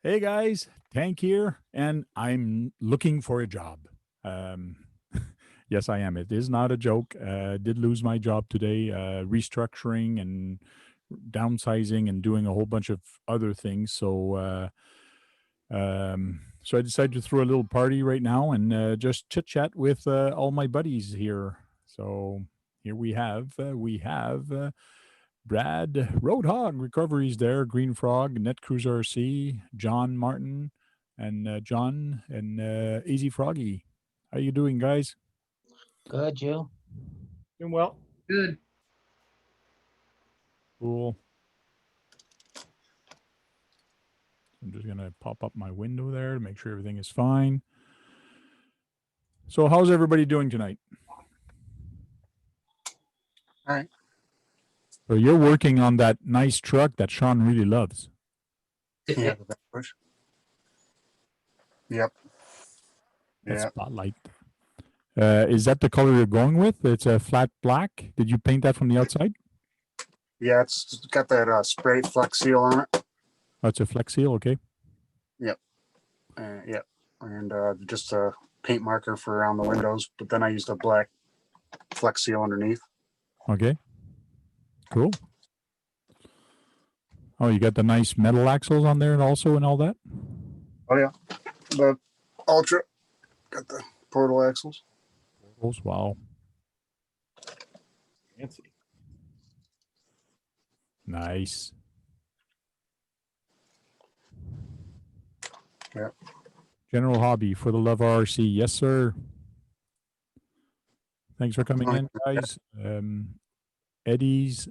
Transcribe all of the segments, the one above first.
Hey guys, Tank here, and I'm looking for a job. Um, yes, I am. It is not a joke. Did lose my job today, restructuring and downsizing and doing a whole bunch of other things. So I decided to throw a little party right now and just chit chat with all my buddies here. So here we have Brad Roadhog Recoveries there, Green Frog, Net Cruiser RC, John Martin, and John and Easy Froggy. How you doing, guys? Good, you? Doing well. Good. Cool. I'm just gonna pop up my window there to make sure everything is fine. So, how's everybody doing tonight? All right. So you're working on that nice truck that Sean really loves. Yeah. Yep. That Yeah. spotlight. Is that the color you're going with? It's a flat black. Did you paint that from the outside? Yeah. It's got that spray flex seal on it. Oh, it's a Flex Seal. Okay. Yep. And just a paint marker for around the windows. But then I used a black flex seal underneath. Okay. Cool. Oh, you got the nice metal axles on there and also and all that? Oh yeah. The Ultra got the portal axles. Wow. Fancy. Nice. Yeah. General Hobby for the love of RC. Yes, sir. Thanks for coming in, guys. Eddie's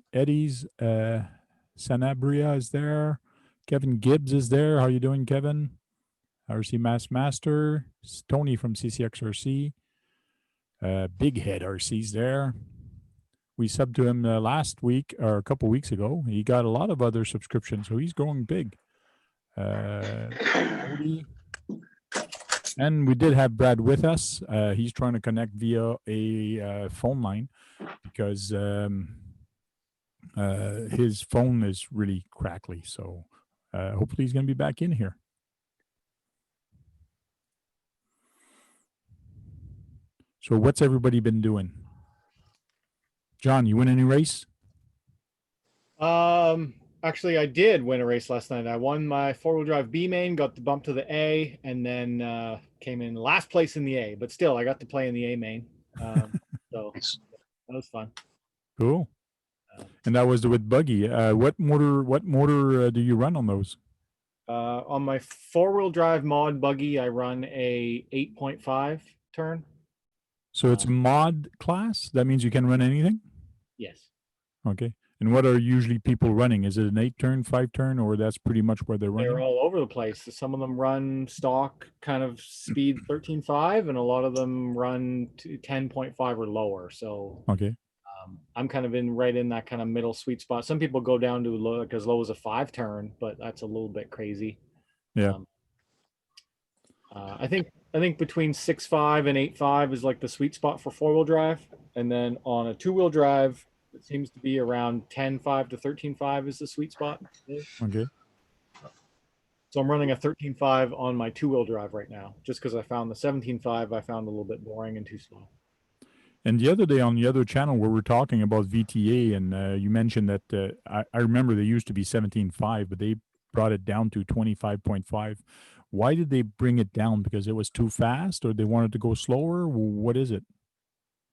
Sanabria is there. Kevin Gibbs is there. How you doing, Kevin? RC Master. Tony from CCXRC. Big Head RC's there. We subbed to him last week or a couple weeks ago. He got a lot of other subscriptions, so he's growing big. Cody. And we did have Brad with us. He's trying to connect via a phone line because his phone is really crackly. So hopefully he's going to be back in here. So what's everybody been doing? John, you win any race? Actually, I did win a race last night. I won my four-wheel drive B main, got the bump to the A, and then came in last place in the A. But still, I got to play in the A main, so Nice. that was fun. Cool. And that was with buggy. What motor do you run on those? On my four-wheel drive mod buggy, I run a 8.5 turn. So it's a mod class. That means you can run anything. Yes. Okay. And what are usually people running? Is it an 8-turn, 5-turn, or that's pretty much where they're running? They're all over the place. Some of them run stock kind of speed 13.5, and a lot of them run to 10.5 or lower. So Okay. I'm kind of right in that kind of middle sweet spot. Some people go down to as low as a 5-turn, but that's a little bit crazy. Yeah. I think between 6.5 and 8.5 is like the sweet spot for four-wheel drive, and then on a two-wheel drive, it seems to be around 10.5 to 13.5 is the sweet spot. Okay. So I'm running a 13.5 on my two-wheel drive right now, just because I found the 17.5 I found a little bit boring and too slow. And the other day on the other channel where we're talking about VTA, and you mentioned that I remember they used to be 17.5, but they brought it down to 25.5. Why did they bring it down? Because it was too fast, or they wanted to go slower? What is it?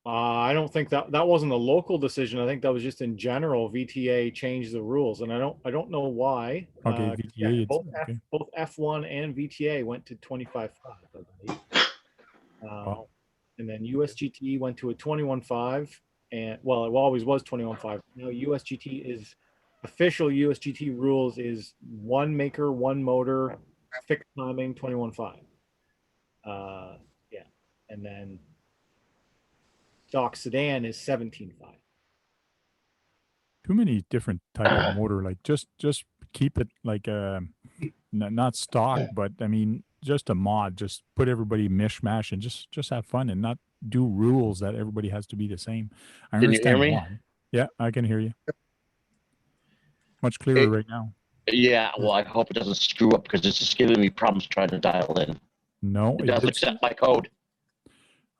I don't think that wasn't a local decision. I think that was just in general. VTA changed the rules, and I don't know why. Okay, VTA. Yeah, both F1 and VTA went to 25.5, I believe. Wow. And then USGT went to a 21.5, and well, it always was 21.5. Now USGT is official. USGT rules is one maker, one motor, fixed timing, 21.5. Yeah, and then stock sedan is 17.5. Too many different type of motor. Like just keep it like not stock, but I mean just a mod. Just put everybody mishmash and just have fun and not do rules that everybody has to be the same. I Can you hear understand me? why. Yeah, I can hear you. Much clearer right now. Yeah, well, I hope it doesn't screw up because it's just giving me problems trying to dial in. No, It does accept my code.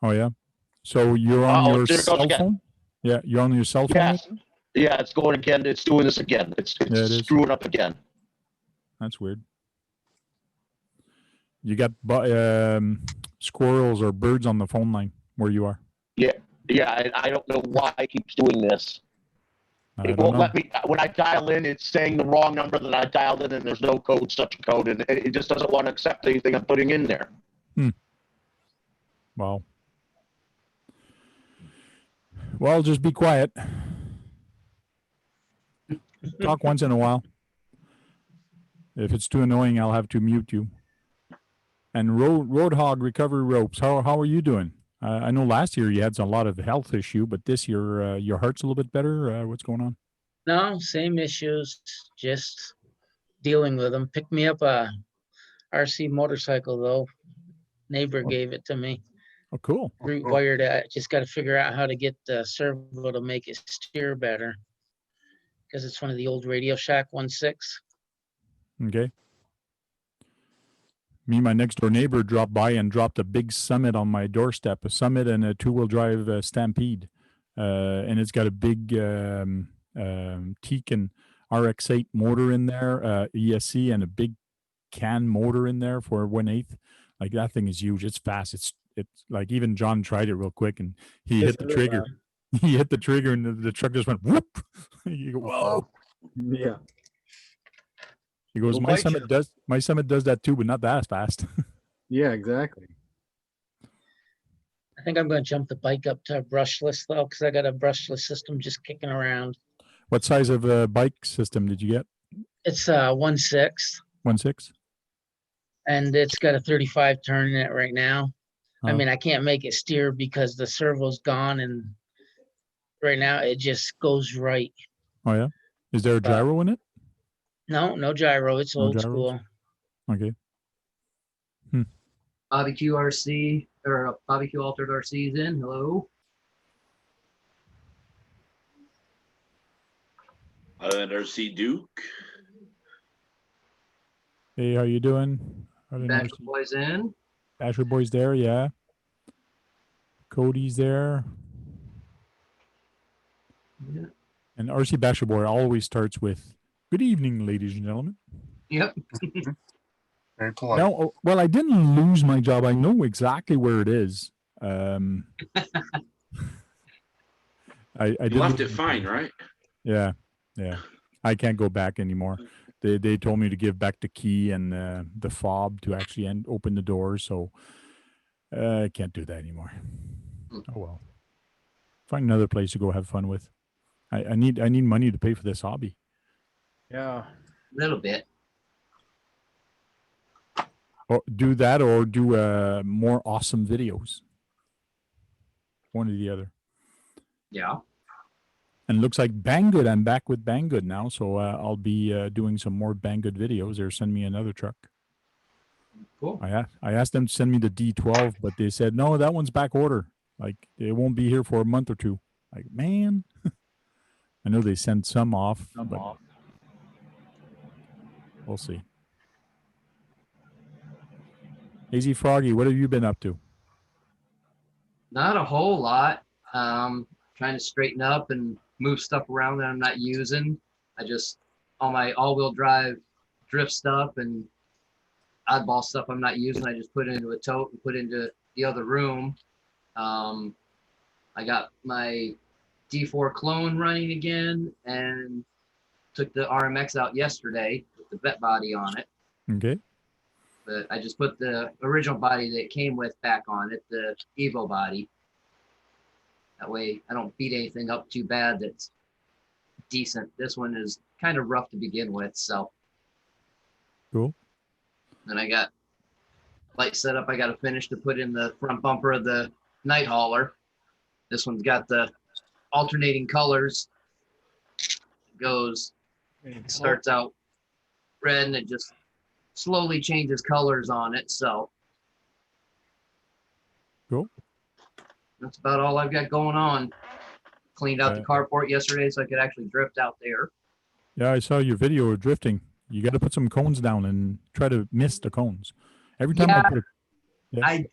Oh yeah. So you're on your there it goes cell again. phone? Yeah, you're on your cell phone. Yes. Yeah, it's going again. It's doing this again. It's Yeah, it is. screwing up again. That's weird. You got squirrels or birds on the phone line where you are. Yeah, I don't know why it keeps doing this. I It don't won't know. let me, when I dial in, it's saying the wrong number that I dialed in, and there's no code, such a code, and it just doesn't want to accept anything I'm putting in there. Well, just be quiet. Talk once in a while. If it's too annoying, I'll have to mute you. And Roadhog recovery ropes. How are you doing? I know last year you had a lot of health issue, but this year your heart's a little bit better. What's going on? No, same issues, just dealing with them. Picked me up a RC motorcycle though. Neighbor gave it to me. Oh, cool. Rewired it. Just got to figure out how to get the servo to make it steer better. Because it's one of the old Radio Shack 1.6. Okay. Me and my next door neighbor dropped by and dropped a big Summit on my doorstep, a Summit and a 2-wheel drive Stampede. And it's got a big Tekin RX-8 motor in there, ESC, and a big can motor in there for 1/8. Like that thing is huge. It's fast. It's like even John tried it real quick and he hit the trigger. He hit the trigger and the truck just went whoop. You go, whoa. Yeah. He goes, It'll my bite Summit you." does that too, but not that fast. Yeah, exactly. I think I'm going to jump the bike up to a brushless though, because I got a brushless system just kicking around. What size of bike system did you get? It's 1.6, 1.6? and it's got a 35 turn in it right now. I Oh. mean, I can't make it steer because the servo's gone, and right now it just goes right. Oh yeah. Is there a gyro in it? No gyro. It's No old gyros? school. Okay. Barbecue RC or barbecue altered RC's in. Hello. RC Duke. Hey, how you doing? Back boys in. Basher Boy's there, yeah. Cody's there. Yeah. And RC Basher Boy always starts with, "Good evening, ladies and gentlemen." Yep. Very polite. No, well, I didn't lose my job. I know exactly where it is. I You did left lose it my fine, job. right? Yeah. I can't go back anymore. They told me to give back the key and the fob to actually open the door, so I can't do that anymore. Oh well. Find another place to go have fun with. I need money to pay for this hobby. Yeah. A little bit. Or do that, or do more awesome videos. One or the other. Yeah. And it looks like Banggood. I'm back with Banggood now, so I'll be doing some more Banggood videos. Or send me another truck. Cool. I asked them to send me the D12, but they said no, that one's back order. Like it won't be here for a month or two. Like, man, I know they sent some off, but we'll see. Hazy Froggy, what have you been up to? Not a whole lot. Trying to straighten up and move stuff around that I'm not using. I just, all my all-wheel drive drift stuff and oddball stuff I'm not using, I just put it into a tote and put into the other room. I got my D4 clone running again and took the RMX out yesterday with the vet body on it. Okay. But I just put the original body that it came with back on it, the Evo body. That way I don't beat anything up too bad that's decent. This one is kind of rough to begin with, so. Cool. Then I got light setup I got to finish to put in the front bumper of the night hauler. This one's got the alternating colors. It starts out red and it just slowly changes colors on it, so. Cool. That's about all I've got going on. Cleaned out the carport yesterday so I could actually drift out there. Yeah, I saw your video of drifting. You got to put some cones down and try to miss the cones. Every time I Yeah. put a, yeah, I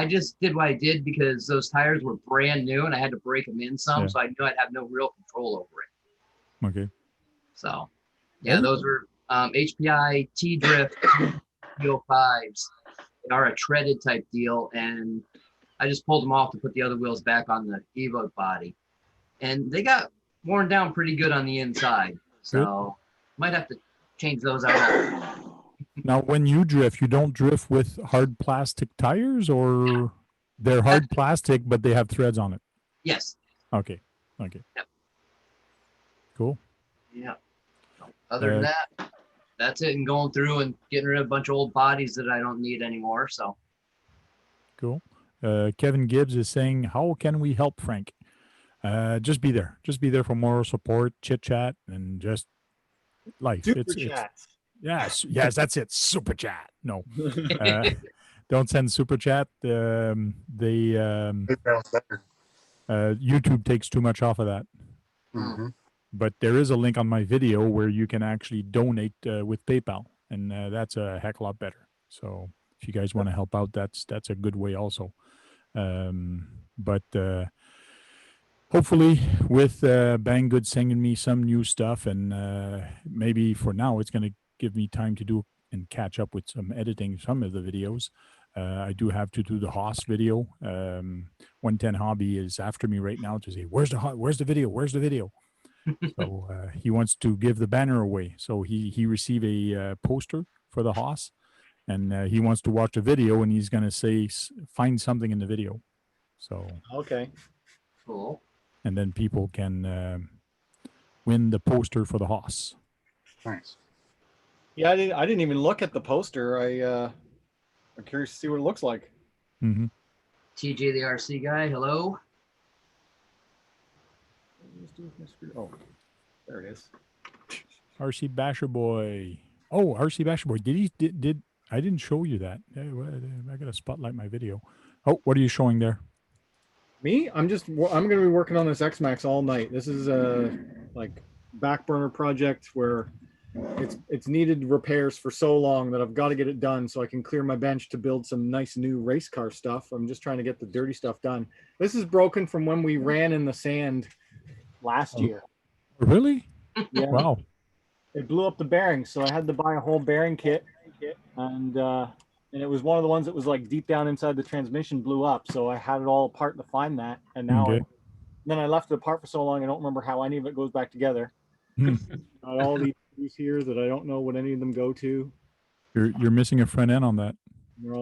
just did what I did because those tires were brand new and I had to break them in some, Yeah. so I knew I'd have no real control over it. okay. So, yeah, Oh. those were HPI T-Drift 305s. They are a treaded type deal, and I just pulled them off to put the other wheels back on the Evo body. And they got worn down pretty good on the inside. So, might have to change those out. Now, when you drift, you don't drift with hard plastic tires, or they're hard plastic, but they have threads on it. Yes. Okay. Okay. Yep. Cool. Yeah. Other than that, that's it. And going through and getting rid of a bunch of old bodies that I don't need anymore. So Cool. Kevin Gibbs is saying, how can we help Frank? Just be there. Just be there for moral support, chit chat, and just life. Super chats. Yes, that's it. Super chat. No, don't send super chat. YouTube takes too much off of that. Mm-hmm. But there is a link on my video where you can actually donate with PayPal, and that's a heck of a lot better. So if you guys want to help out, that's a good way also. But hopefully with Banggood sending me some new stuff, and maybe for now it's going to give me time to do and catch up with some editing some of the videos. I do have to do the Haas video. 110 Hobby is after me right now to say, where's the video? So he wants to give the banner away. So he received a poster for the Haas, and he wants to watch the video, and he's going to say, find something in the video. So Okay. cool. And then people can win the poster for the Haas. Nice. Yeah, I didn't even look at the poster. I'm curious to see what it looks like. Mm-hmm. TJ the RC guy, hello. Oh, there it is. RC Basher Boy. Oh, RC Basher Boy. Did I didn't show you that. I got to spotlight my video. Oh, what are you showing there? Me? I'm going to be working on this X-Max all night. This is a like back burner project where it's needed repairs for so long that I've got to get it done so I can clear my bench to build some nice new race car stuff. I'm just trying to get the dirty stuff done. This is broken from when we ran in the sand last year. Really? Yeah. Wow. It blew up the bearing, so I had to buy a whole bearing kit, and it was one of the ones that was like deep down inside the transmission blew up. So I had it all apart to find that, and now then I left it apart for so long I don't remember how any of it goes back together. Got all these here that I don't know what any of them go to. You're missing a front end on that.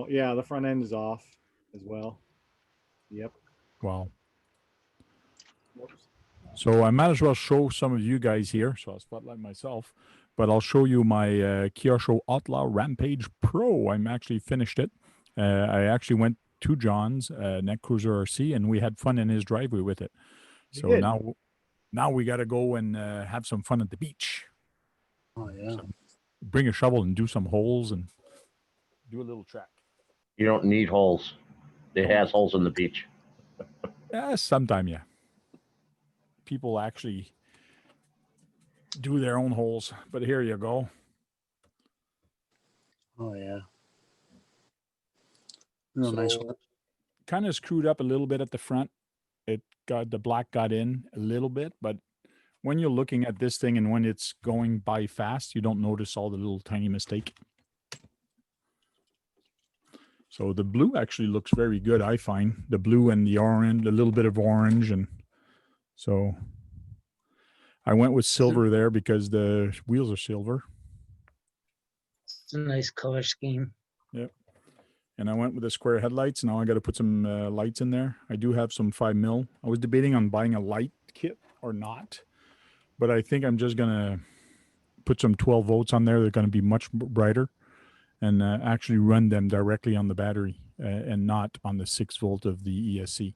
Yeah, the front end is off as well. Yep. Wow. Whoops. So I might as well show some of you guys here. So I'll spotlight myself, but I'll show you my Kia Show Outlaw Rampage Pro. I'm actually finished it. I actually went to John's Net Cruiser RC, and we had fun in his driveway with it. So now we got to go and have some fun at the beach. Oh yeah. So bring a shovel and do some holes and do a little track. You don't need holes. It has holes in the beach. Sometime, yeah. People actually do their own holes, but here you go. Oh yeah. Real nice one. Kind of screwed up a little bit at the front. The black got in a little bit, but when you're looking at this thing and when it's going by fast, you don't notice all the little tiny mistake. So the blue actually looks very good, I find. The blue and the orange, a little bit of orange. And so I went with silver there because the wheels are silver. It's a nice color scheme. Yep. And I went with the square headlights. Now I got to put some lights in there. I do have some 5mm. I was debating on buying a light kit or not, but I think I'm just going to put some 12 volts on there. They're going to be much brighter and actually run them directly on the battery and not on the 6 volt of the ESC.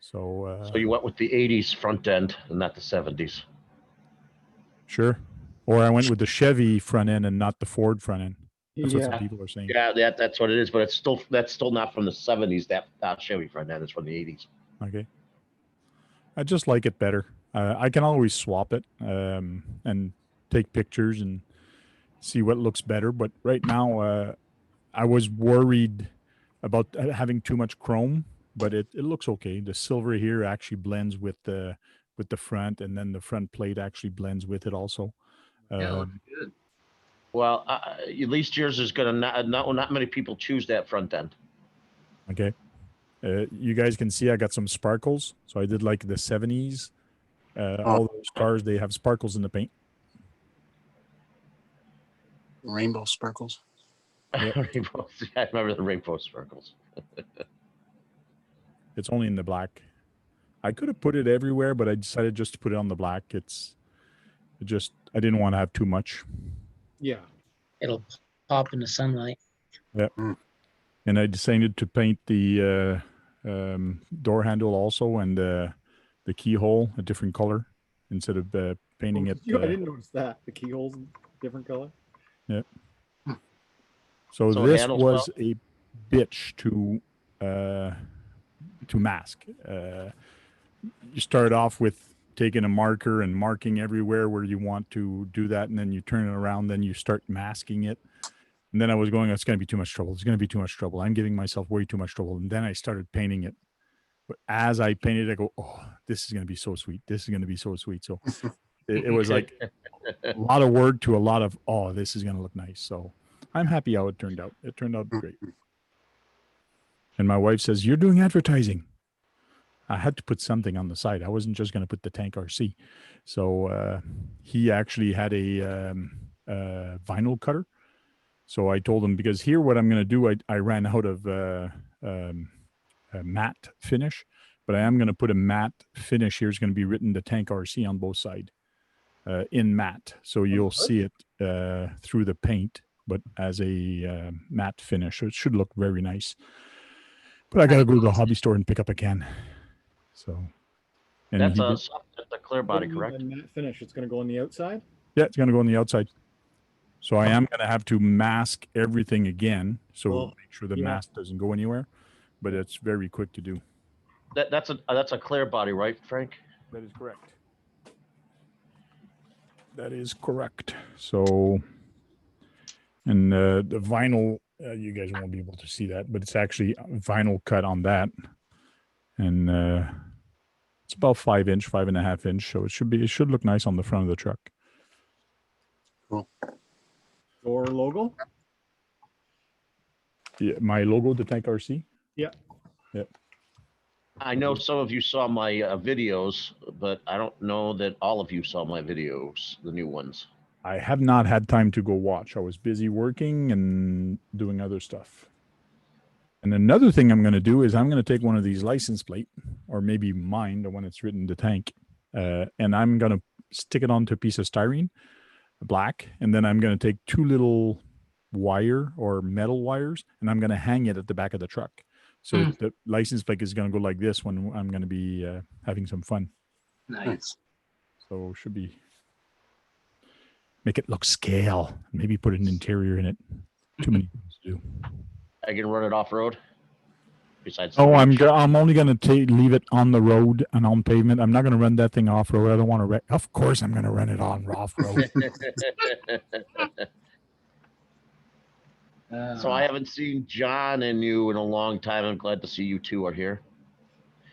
So So you went with the 80s front end and not the 70s. Sure. Or I went with the Chevy front end and not the Ford front end. That's what some people are saying. Yeah, that's what it is, but that's still not from the 70s. That Chevy front end is from the 80s. Okay. I just like it better. I can always swap it and take pictures, and see what looks better. But right now, I was worried about having too much chrome, but it looks okay. The silver here actually blends with the front, and then the front plate actually blends with it also. Yeah, it looks good. Well, at least yours is gonna not many people choose that front end. Okay. You guys can see I got some sparkles. So I did like the 70s. All those cars, they have sparkles in the paint. Rainbow sparkles. Yep. I remember the rainbow sparkles. It's only in the black. I could have put it everywhere, but I decided just to put it on the black. I didn't want to have too much. Yeah. It'll pop in the sunlight. Yep. And I decided to paint the door handle also, and the keyhole a different color instead of painting it. I didn't notice that. The keyhole's different color. Yeah. So this was a bitch to mask. You start off with taking a marker and marking everywhere where you want to do that, and then you turn it around, then you start masking it. And then I was going, it's going to be too much trouble. It's going to be too much trouble. I'm giving myself way too much trouble. And then I started painting it. But as I painted, I go, oh, this is going to be so sweet. This is going to be so sweet. So it was like a lot of work to a lot of, oh, this is going to look nice. So I'm happy how it turned out. It turned out great. And my wife says, you're doing advertising. I had to put something on the side. I wasn't just going to put the Tank RC. So he actually had a vinyl cutter. So I told him, because here what I'm going to do, I ran out of a matte finish, but I am going to put a matte finish. Here's going to be written the Tank RC on both sides in matte. So you'll see it through the paint, but as a matte finish. So it should look very nice. But I got to go to the hobby store and pick up a can. So, and that's a clear body, correct? Matte finish. It's going to go on the outside? Yeah, it's going to go on the outside. So I am going to have to mask everything again. So make sure the mask doesn't go anywhere, but it's very quick to do. That's a clear body, right, Frank? That is correct. That is correct. So, and the vinyl, you guys won't be able to see that, but it's actually vinyl cut on that. And it's about 5-inch, 5.5-inch. So it should look nice on the front of the truck. Cool. Your logo? Yeah, my logo, the Tank RC. Yeah. Yep. I know some of you saw my videos, but I don't know that all of you saw my videos, the new ones. I have not had time to go watch. I was busy working and doing other stuff. And another thing I'm going to do is I'm going to take one of these license plate, or maybe mine, the one that's written the Tank, and I'm going to stick it onto a piece of styrene, black, and then I'm going to take 2 little wire or metal wires, and I'm going to hang it at the back of the truck. So the license plate is going to go like this when I'm going to be having some fun. Nice. So should be, make it look scale. Maybe put an interior in it. Too many things to do. I can run it off road. Besides, I'm only going to leave it on the road and on pavement. I'm not going to run that thing off road. I don't want to. Of course, I'm going to run it on off road. So I haven't seen John and you in a long time. I'm glad to see you two are here.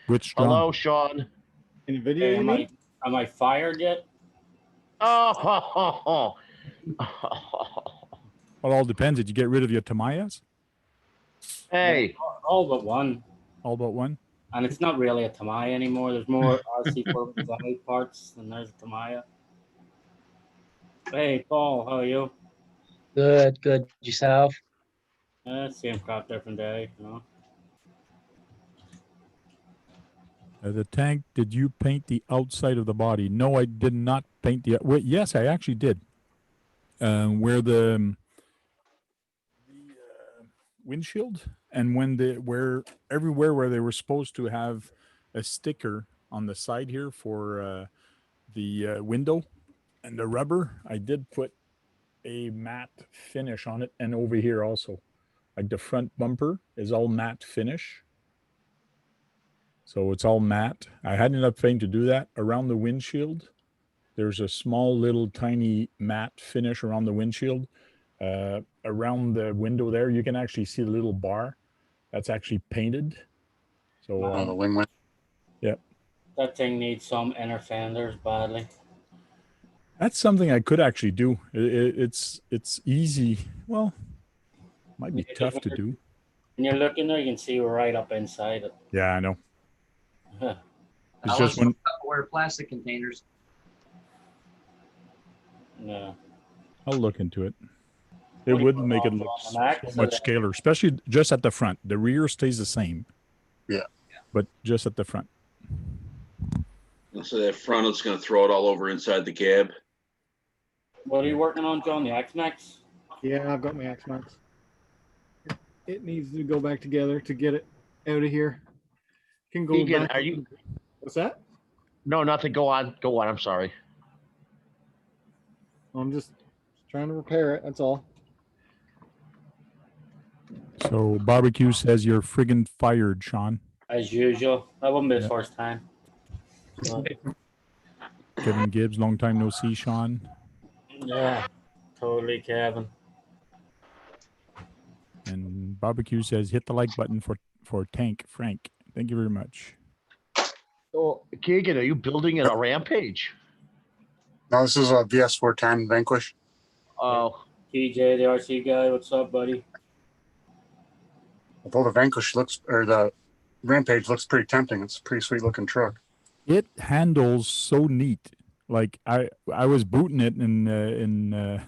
Which John? Hello, Sean. In video, Hey, am I fired yet? Oh, Well, it all depends. Did you get rid of your Tamayas? hey. All but one. All but one? And it's not really a Tamaya anymore. There's more RC4 parts than there's a Tamaya. Hey, Paul, how are you? Good. Yourself? Same crap, different day, you know. The Tank, did you paint the outside of the body? No, I did not paint the. Well, yes, I actually did. Where the windshield and where everywhere where they were supposed to have a sticker on the side here for the window and the rubber, I did put a matte finish on it, and over here also. Like the front bumper is all matte finish. So it's all matte. I had enough paint to do that. Around the windshield, there's a small little tiny matte finish around the windshield. around the window there, you can actually see the little bar that's actually painted. So Oh, the wing wing. That thing needs some inner fenders badly. that's something I could actually do. It's easy. Well, might be Yeah, 'cause tough to do. When you're looking there, you can see right up inside it. Yeah, I know. That It's was just for when Tupperware plastic containers. Yeah. I'll look into it. It What do you would put make it on look the Mac? so So much that- scaler, especially just at the front. The rear stays the same. Yeah. But just at the front. So that front is going to throw it all over inside the cab. What are you working on, John? The X-Max? Yeah, I've got my X-Max. It needs to go back together to get it out of here. Can go Keegan, back. are you? What's that? No, nothing. Go on. Go on. I'm sorry. I'm just trying to repair it. That's all. So barbecue says you're friggin' fired, Sean. As usual. That wouldn't be the Yeah. first time. But, Kevin Gibbs, long time no see, Sean. yeah. Totally, Kevin. And barbecue says hit the like button for Tank Frank. Thank you very much. So, Keegan, are you building a rampage? No, this is a VS410 Vanquish. Oh, TJ, the RC guy, what's up, buddy? Although the Vanquish looks, or the Rampage looks pretty tempting. It's a pretty sweet looking truck. It handles so neat. Like I was booting it in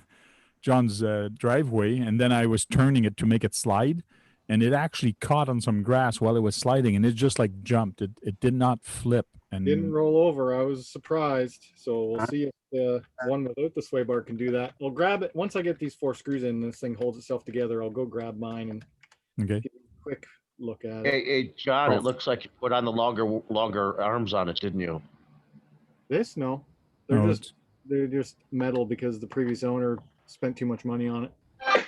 John's driveway, and then I was turning it to make it slide, and it actually caught on some grass while it was sliding, and it just like jumped. It did not flip. And Didn't roll over. I was surprised. So we'll see if the one without the sway bar can do that. I'll grab it once I get these 4 screws in. This thing holds itself together. I'll go grab mine and okay. give you a quick look at it. hey, John, it looks like you put on the longer arms on it, didn't you? This no, they're No, just metal because the previous owner spent too much money on it.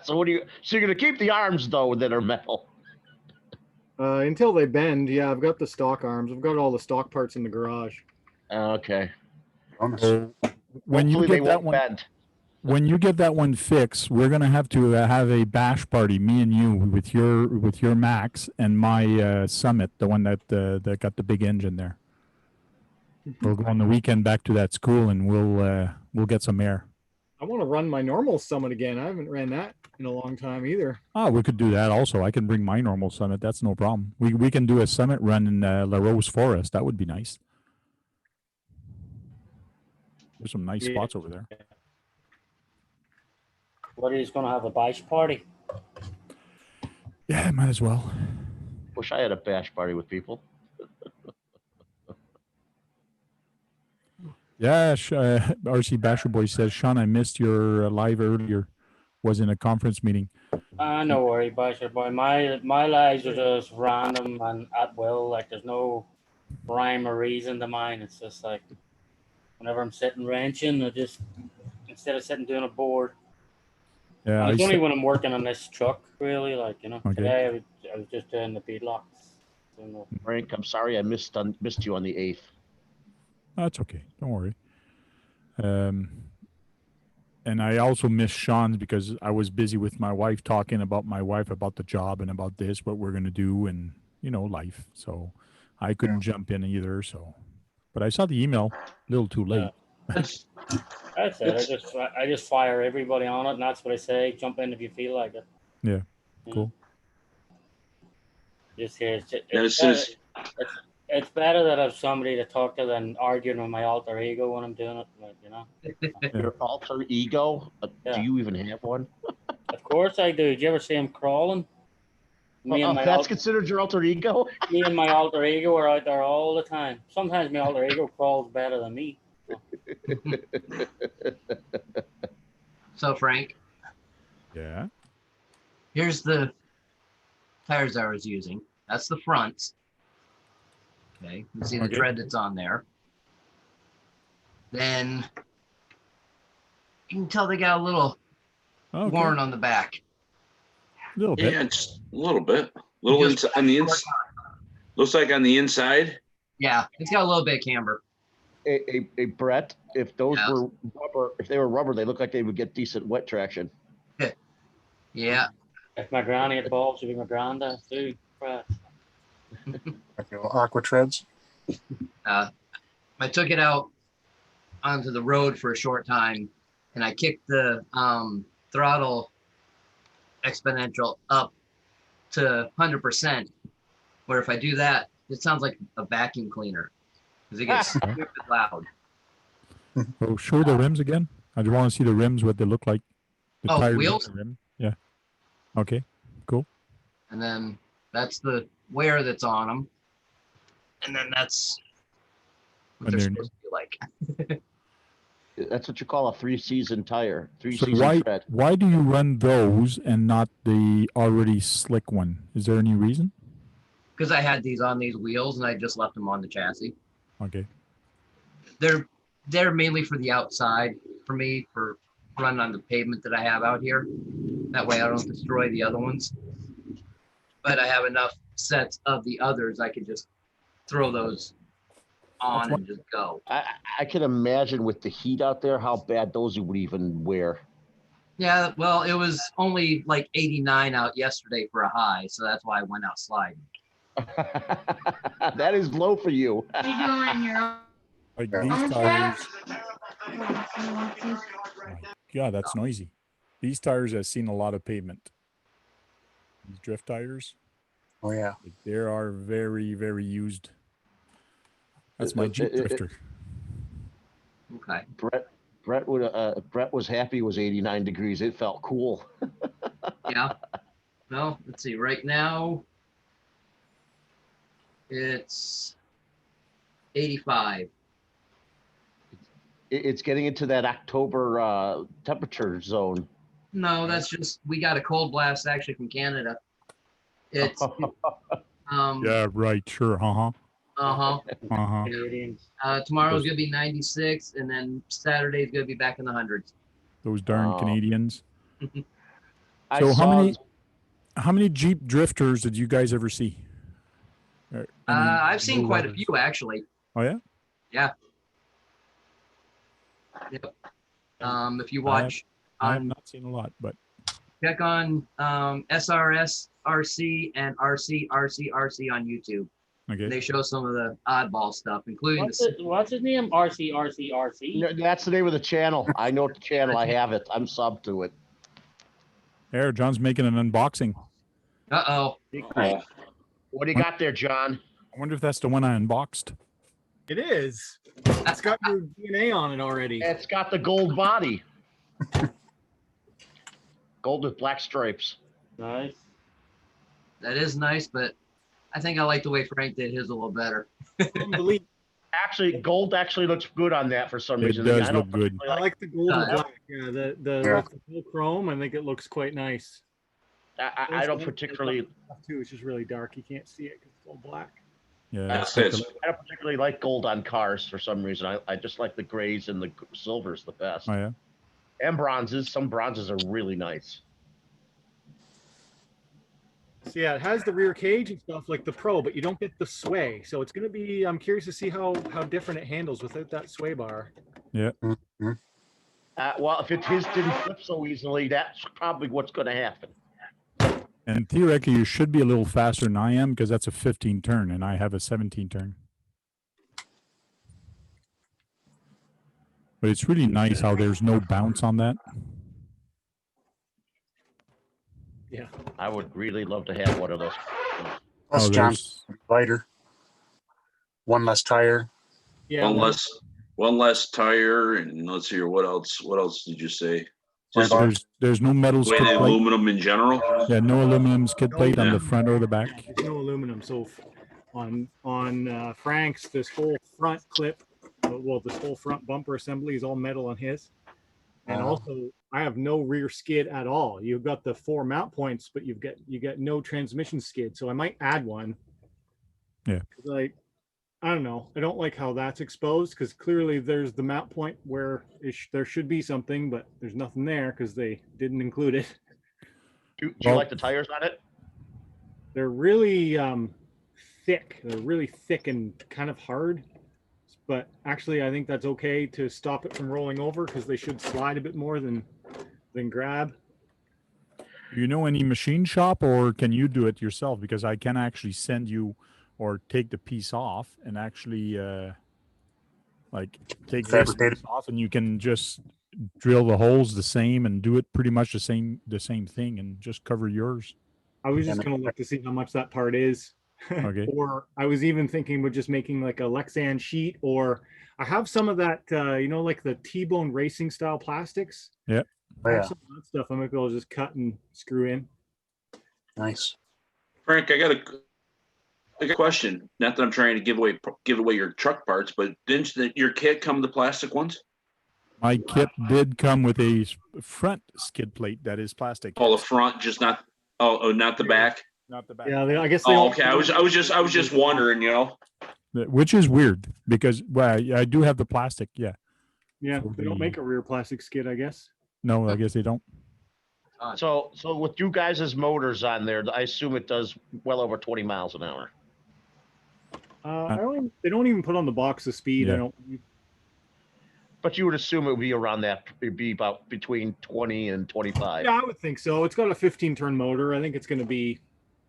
So what do you? So you're gonna keep the arms though that are metal? Until they bend, yeah. I've got the stock arms. I've got all the stock parts in the garage. Okay. Bonus. So when you Hopefully they get that won't one, bend. when you get that one fixed, we're gonna have to have a bash party, me and you, with your Max and my Summit, the one that got the big engine there. We'll go on the weekend back to that school, and we'll get some air. I want to run my normal Summit again. I haven't ran that in a long time either. Oh, we could do that also. I can bring my normal Summit. That's no problem. We can do a Summit run in La Rose Forest. That would be nice. There's some nice Yeah. spots over there. What are you going to have a bash party? Yeah, might as well. Wish I had a bash party with people. Yeah, RC Basher Boy says, Sean, I missed your live earlier. Was in a conference meeting. No worry, basher boy. My lives are just random and at will. Like there's no rhyme or reason to mine. It's just like whenever I'm sitting wrenching, I just instead of sitting doing a board. Yeah, It's only when I'm working on this truck, really. Like Okay. today I was just doing the beadlocks. Frank, I'm sorry I missed you on the 8th. That's okay. Don't worry. And I also missed Sean's because I was busy with my wife talking about my wife about the job and about this, what we're going to do and, life. So I couldn't jump in either. So, but I saw the email a little too late. That's it. I just fire everybody on it, and that's what I say. Jump in if you feel like it. Yeah. Cool. Just here. And as soon as It's better that I have somebody to talk to than arguing with my alter ego when I'm doing it. Like, Your alter ego? Yeah. Do you even have one? Of course I do. Did you ever see him crawling? That's considered your alter ego? Me and my alter ego are out there all the time. Sometimes my alter ego crawls better than me. So Frank, Yeah. here's the tires I was using. That's the front. Okay, you can see the Okay. tread that's on there. Then you can tell they got a little Okay. worn on the back. A little bit. yeah, just a little bit, little Just- inside on the inside. Looks like on the inside. Yeah, it's got a little bit of camber. a Brett, if those Yeah. were rubber, if they were rubber, they look like they would get decent wet traction. Yeah. If my granny had balls, she'd be my granddad too. Right. Like, aqua treads. I took it out onto the road for a short time, and I kicked the throttle exponential up to 100%. Where if I do that, it sounds like a vacuum cleaner because it gets stupid loud. Oh, show the rims again. I just want to see the rims, what they look like. The Oh, the tires, wheels? the rim. Yeah. Okay. Cool. And then that's the wear that's on them. And then that's what And they're they're supposed to be like. That's what you call a 3-season tire, So three-season tread. why do you run those and not the already slick one? Is there any reason? Because I had these on these wheels and I just left them on the chassis. Okay. They're mainly for the outside for me, for running on the pavement that I have out here. That way I don't destroy the other ones. But I have enough sets of the others, I can just throw those on and just go. I can imagine with the heat out there how bad those would even wear. Yeah, well, it was only like 89 out yesterday for a high, so that's why I went out sliding. That is low for you. Like Yeah. these tires. Yeah, that's noisy. These tires have seen a lot of pavement. These drift tires, Oh yeah. like, they are very, very used. That's my Jeep drifter. Okay. Brett was happy it was 89 degrees. It felt cool. Yeah. Well, let's see. Right now, it's 85. It's getting into that October temperature zone. No, that's just we got a cold blast actually from Canada. It's Yeah, right. Sure. Uh-huh. uh-huh. Uh-huh. Canadians. Tomorrow's gonna be 96, and then Saturday's gonna be back in the hundreds. Those darn Oh. Canadians. I So saw how many Jeep drifters did you guys ever see? I've seen low quite a riders? few actually. Oh yeah? Yeah. Yep. If you I have- watch I have on not seen a lot, but check on SRS RC and RC on YouTube. okay. They show some of the oddball stuff, including What's his name? RC. No, that's the name of the channel. I know the channel. I have it. I'm sub to it. There, John's making an unboxing. Uh-oh. Oh, What do you got there, John? I wonder if that's the one I unboxed. It is. It's got your DNA on it already. It's got the gold body. Gold with black stripes. Nice. That is nice, but I think I like the way Frank did his a little better. Unbelievable. Actually, gold actually looks good on that for some It reason. does I don't look good. I like the gold and Yeah. black. Yeah, the Yeah. with the full chrome. I think it looks quite nice. I don't particularly Too. It's just really dark. You can't see it because it's all black. Yeah. That's it's it. I don't particularly like gold on cars for some reason. I just like the grays and the silvers the best. Oh yeah. And bronzes. Some bronzes are really nice. So yeah, it has the rear cage and stuff like the Pro, but you don't get the sway. So it's gonna be. I'm curious to see how different it handles without that sway bar. Yeah. Well, if his didn't flip so easily, that's probably what's going to happen. And theoretically, you should be a little faster than I am because that's a 15 turn and I have a 17 turn. But it's really nice how there's no bounce on that. Yeah. I would really love to have one of those. Plus, Oh, John, there's- lighter. One less tire. Yeah. one less tire, and let's see here. What else? What else did you say? Right Just on. There's no metal skid weighted plate. aluminum in general. Yeah, no aluminum skid plate on Yeah. the front or the back. There's no aluminum. So on Frank's, this whole front clip, well, this whole front bumper assembly is all metal on his. And Wow. also, I have no rear skid at all. You've got the 4 mount points, but you get no transmission skid. So I might add one. Yeah. Like, I don't know. I don't like how that's exposed because clearly there's the mount point where there should be something, but there's nothing there because they didn't include it. Do you Well- like the tires on it? They're really thick. They're really thick and kind of hard. but actually I think that's okay to stop it from rolling over because they should slide a bit more than grab. Do you know any machine shop, or can you do it yourself? Because I can actually send you or take the piece off and actually like take this Fabricate it. piece off, and you can just drill the holes the same and do it pretty much the same thing and just cover yours. I was just And gonna look to see how much that part is. Okay. Or I was even thinking about just making like a Lexan sheet, or I have some of that, like the T-bone racing style plastics. Yeah. I have Yeah. some of that stuff. I might be able to just cut and screw in. Nice. Frank, I got a question. Not that I'm trying to give away your truck parts, but didn't your kit come with the plastic ones? My kit did come with a front skid plate that is plastic. Oh, the front, just not. Oh, not the back. Not the back. Yeah, I guess. They Oh, all- okay. I was just wondering. Which is weird because I do have the plastic. Yeah. Yeah, So they don't the- make a rear plastic skid, I guess. No, I guess they don't. So with you guys' motors on there, I assume it does well over 20 miles an hour. They don't even put on the box the speed. Yeah. I don't. But you would assume it would be around that. It'd be about between 20 and 25. Yeah, I would think so. It's got a 15-turn motor. I think it's going to be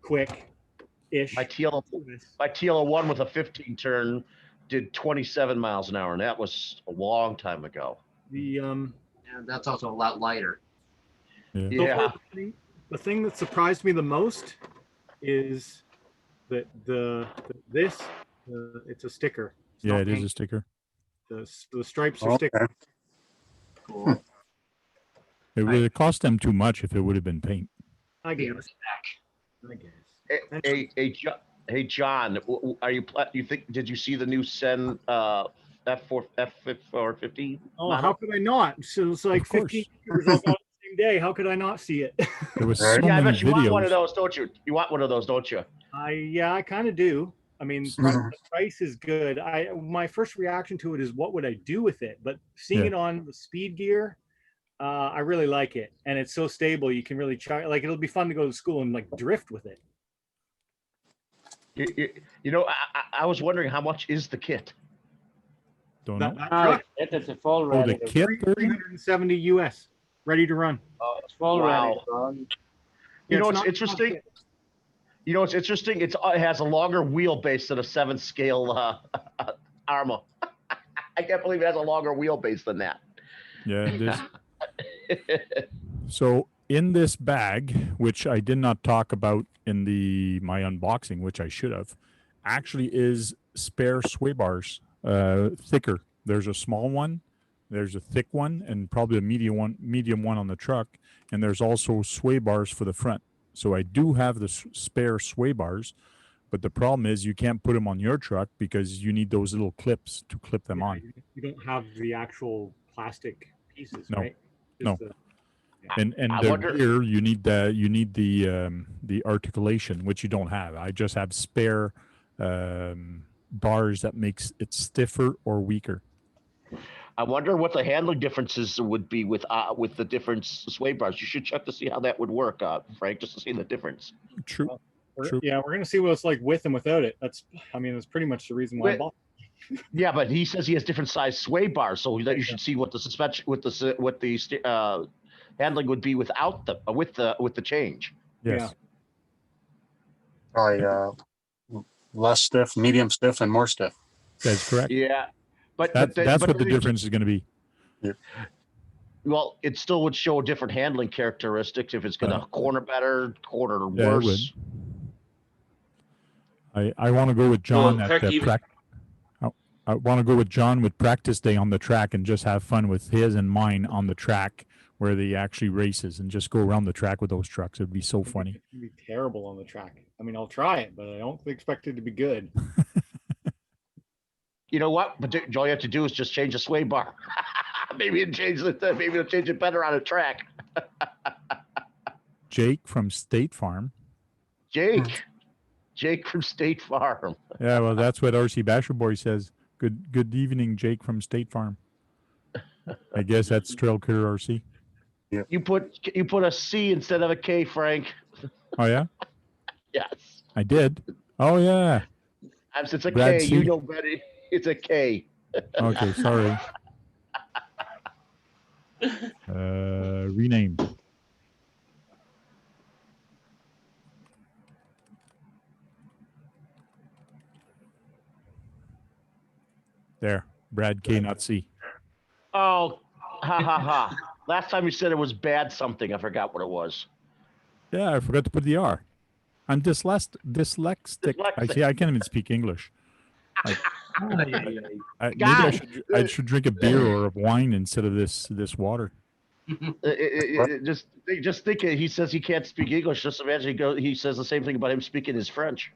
quick-ish. My TL1 with a 15 turn did 27 miles an hour, and that was a long time ago. And that's also a lot lighter. Yeah. So Yeah. far, the thing that surprised me the most is that it's a sticker. It's Yeah, not it is paint. a sticker. The stripes are Okay. sticker. Cool. It would cost them too much if it would have been paint. I guess. I guess. Hey, John, are you think? Did you see the new Sen F450? Oh, how could I not? So it's like Of course. 15 years all on the same day. How could I not see it? There was Right. so Yeah, I many bet you want one of videos. those, don't you? You want one of those, don't you? I kind of do. I mean, Mhm. the price is good. My first reaction to it is, what would I do with it? But seeing Yeah. it on the speed gear, I really like it, and it's so stable. You can really it'll be fun to go to school and like drift with it. I was wondering how much is the kit? Don't know. That No, truck, it's a full Oh, ready. the kit version? 370 US, ready to run. It's full ready. Wow. Son. You know, It's it's not- interesting. You know, it's interesting. It has a longer wheelbase than a 7 scale Arma. I can't believe it has a longer wheelbase than that. Yeah, it is. So in this bag, which I did not talk about in my unboxing, which I should have, actually is spare sway bars, thicker. There's a small one, there's a thick one, and probably a medium one on the truck, and there's also sway bars for the front. So I do have the spare sway bars, but the problem is you can't put them on your truck because you need those little clips to clip them on. You don't have the actual plastic pieces, No. right? No. And I the wonder- rear, you need the articulation, which you don't have. I just have spare bars that makes it stiffer or weaker. I wonder what the handling differences would be with the different sway bars. You should check to see how that would work, Frank, just to see the difference. True. True. Yeah, we're gonna see what it's like with and without it. That's pretty much the reason why I Wait. bought. Yeah, but he says he has different size sway bars, so that you should see what the suspension, what the handling would be without with the change. Yes. Probably less stiff, medium stiff, and more stiff. That's correct. Yeah, but That's but what the then difference is going to be. Well, it still would show different handling characteristics if it's going to corner better, corner Yeah, it would. worse. I want to go with John Well, at heck, the even- I want to go with John with practice day on the track and just have fun with his and mine on the track where they actually races and just go around the track with those trucks. It'd be so funny. It's gonna be terrible on the track. I mean, I'll try it, but I don't expect it to be good. You know what? But all you have to do is just change the sway bar. Maybe it'll change it better on a track. Jake from State Farm. Jake from State Farm. Yeah, well, that's what RC Basher Boy says. Good evening, Jake from State Farm. I guess that's Trail Critter RC. You put a C instead of a K, Frank. Oh yeah, Yes. I did. Oh yeah. It's a Brad K. C. You know better. It's a K. Okay, sorry. Rename. There, Brad K. Not C. Oh, ha ha ha. Last time you said it was bad something. I forgot what it was. Yeah, I forgot to put the R. I'm dyslexic. I see. I can't even speak English. Like, maybe I God. should drink a beer or a wine instead of this water. Just think. He says he can't speak English. Just imagine he says the same thing about him speaking his French.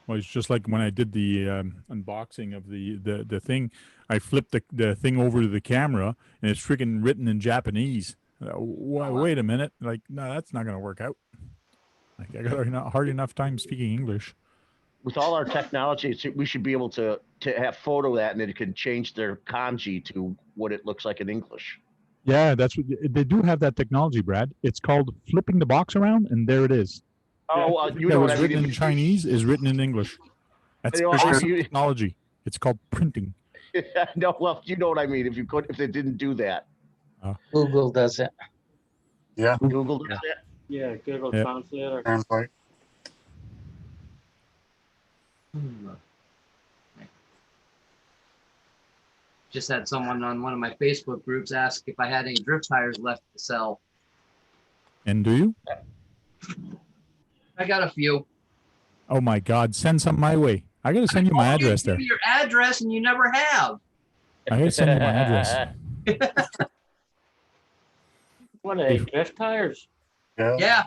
Well, it's just like when I did the unboxing of the thing. I flipped the thing over to the camera, and it's freaking written in Japanese. Wait a minute. Like, no, that's not going to work out. Like, I got a hard enough time speaking English. With all our technology, we should be able to have photo that, and it can change their kanji to what it looks like in English. Yeah, that's what they do have that technology, Brad. It's called flipping the box around, and there it is. Oh, you That know was what I written mean? in Chinese is written in English. That's awesome technology. It's called printing. No, well, you know what I mean. If they didn't do that, Google does it. Yeah. Google does it. Yeah, Google Yep. Translator. Translate. Just had someone on one of my Facebook groups ask if I had any drift tires left to sell. And do you? I got a few. Oh my God! Send some my way. I gotta send you my told you to address give there. me your address, and you never have. I gotta send you my address. What are they, drift tires? Yeah. Yeah.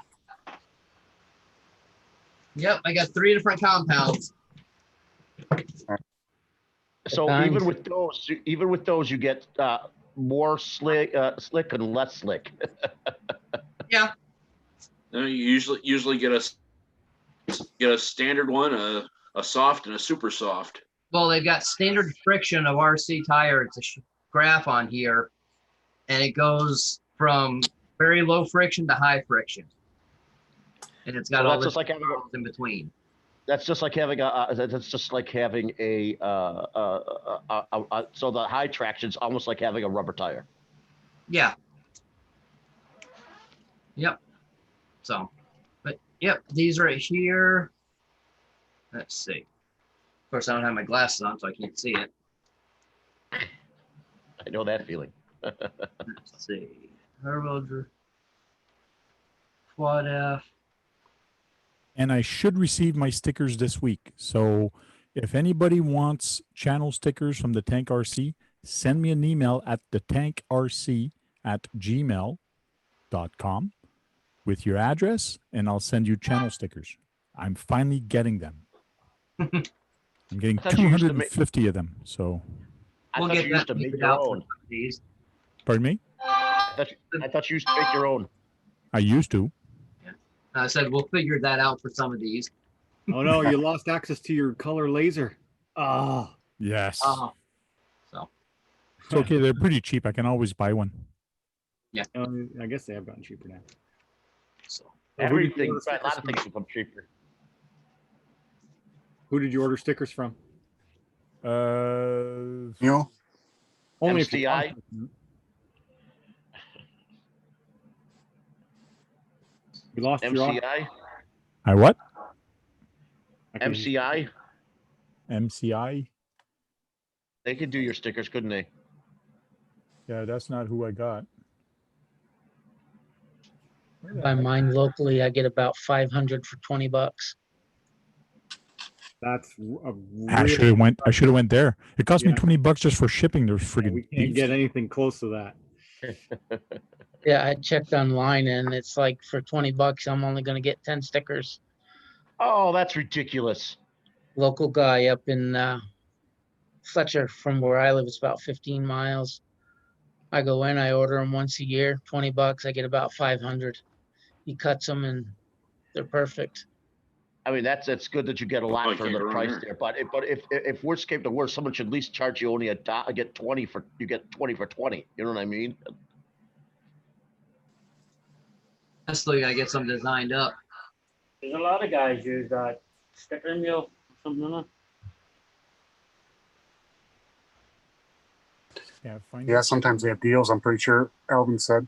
Yep, I got 3 different compounds. So Times. even with those, you get more slick and less slick. Yeah. You usually get a standard one, a soft, and a super soft. Well, they've got standard friction of RC tire. It's a graph on here, and it goes from very low friction to high friction, and it's got So all that's this just like having in between. That's just like having a so the high traction's almost like having a rubber tire. Yeah. Yep. So, but yep, these right here. Let's see. Of course, I don't have my glasses on, so I can't see it. I know that feeling. Let's see. Turbo Quad F. And I should receive my stickers this week. So if anybody wants channel stickers from the Tank RC, send me an email at thetankrc@gmail.com with your address, and I'll send you channel stickers. I'm finally getting them. I'm getting I thought you used to 250 of them. So, I We'll thought get you used that to make figured your out for own. these. pardon me? I thought you used to make your own. I used to. I said we'll figure that out for some of these. Oh no, you lost access to your color laser. Oh, Yes. So It's okay. They're pretty cheap. I can always buy one. I guess they have gotten cheaper now. so Oh, who did you Everything, order a lot stickers of things become cheaper. Who did you order stickers from? You? Only if you MCI? want them. You lost your MCI, I what? MCI, MCI? they could do your stickers, couldn't they? Yeah, that's not who I got. Buy mine locally, I get about 500 for $20. That's a I real, should have went. I should have went there. It cost me Yeah. $20 just for shipping. There's friggin' we can't beefs. get anything close to that. Yeah, I checked online and it's like for $20, I'm only gonna get 10 stickers. Oh, that's ridiculous. Local guy up in Fletcher from where I live, it's about 15 miles. I go in, I order them once a year, $20. I get about 500. He cuts them and they're perfect. I mean, that's good that you get a lot Oh, you for can't the go wrong price there. there. But if worst came to worst, someone should at least charge you only get 20 for 20. You know what I mean? I still gotta get some designed up. There's a lot of guys use that sticker mill or something like that. Yeah, find Yeah, it. sometimes they have deals. I'm pretty sure Alvin said.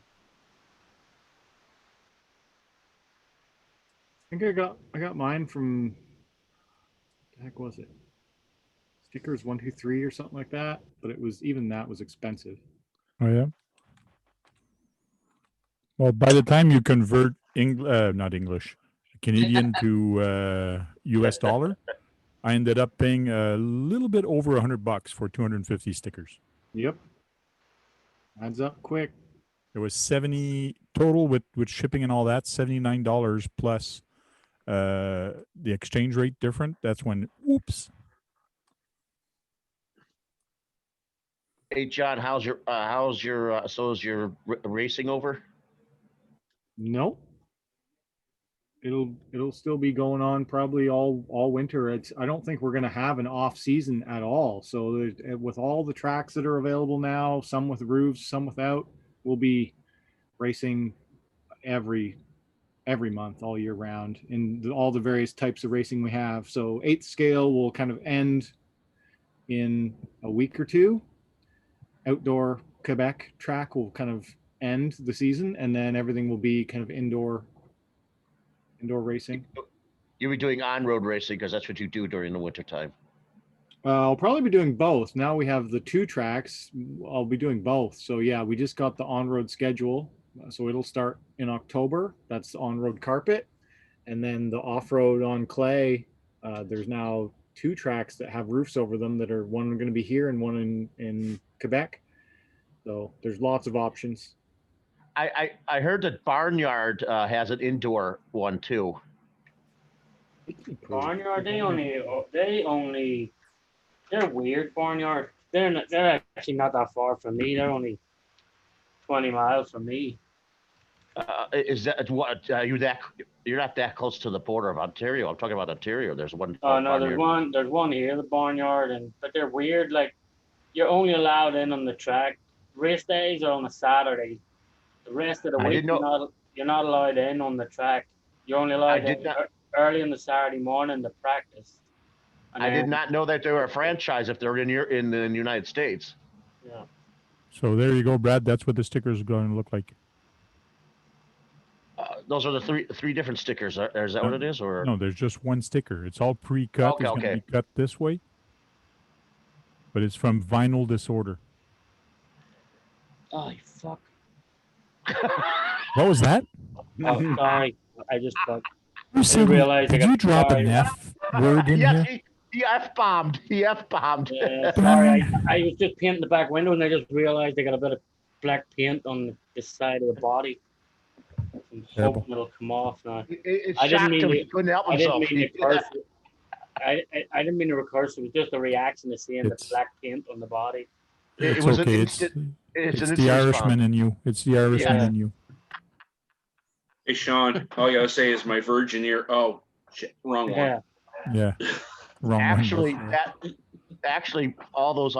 I think I got mine from, the heck was it? Stickers 123 or something like that. But it was, even that was expensive. Oh yeah. Well, by the time you convert not English, Canadian to US dollar, I ended up paying a little bit over $100 for 250 stickers. Yep. Adds up quick. It was 70 total with shipping and all that, $79 plus the exchange rate different. That's when oops. Hey, John, how's your so is your racing over? Nope. It'll still be going on probably all winter. I don't think we're going to have an off season at all. So with all the tracks that are available now, some with roofs, some without, we'll be racing every month all year round in all the various types of racing we have. So 8th scale will kind of end in a week or two. Outdoor Quebec track will kind of end the season, and then everything will be kind of indoor racing. You'll be doing on-road racing because that's what you do during the wintertime. I'll probably be doing both. Now we have the 2 tracks. I'll be doing both. So yeah, we just got the on-road schedule. So it'll start in October. That's the on-road carpet. And then the off-road on clay. There's now 2 tracks that have roofs over them that are one going to be here and one in Quebec. So there's lots of options. I heard that Barnyard has an indoor one too. Barnyard, they're weird. Barnyard, they're actually not that far from me. They're only 20 miles from me. Is that what you're not that close to the border of Ontario? I'm talking about Ontario. There's one. Oh no, there's one here, the Barnyard, but they're weird. Like you're only allowed in on the track. Race days are on a Saturday. The rest of the week you're not allowed in on the track. You're only allowed in early on the Saturday morning to practice. I did not know that they were a franchise if they're in the United States. Yeah. So there you go, Brad. That's what the stickers are going to look like. Those are the three different stickers. Is that what it is? Or no, there's just one sticker. It's all pre-cut. Okay, it's going to be cut this way, but it's from Vinyl Disorder. Oh, you fuck. What was that? Oh, sorry. I just didn't realize. Did you drop an F word in yes, here? He F-bombed. He F-bombed. Yeah, sorry. I was just painting the back window and I just realized I got a bit of black paint on this side of the body. I'm hoping it'll come off now. I didn't mean he couldn't help himself. I didn't mean to recurse. It was just a reaction to seeing the black paint on the body. It's okay. It's the Irishman in you. It's the Irishman in you. Hey, Sean, all you gotta say is my virgin ear. Oh, shit, wrong one. Yeah. Wrong actually, one. Actually, all those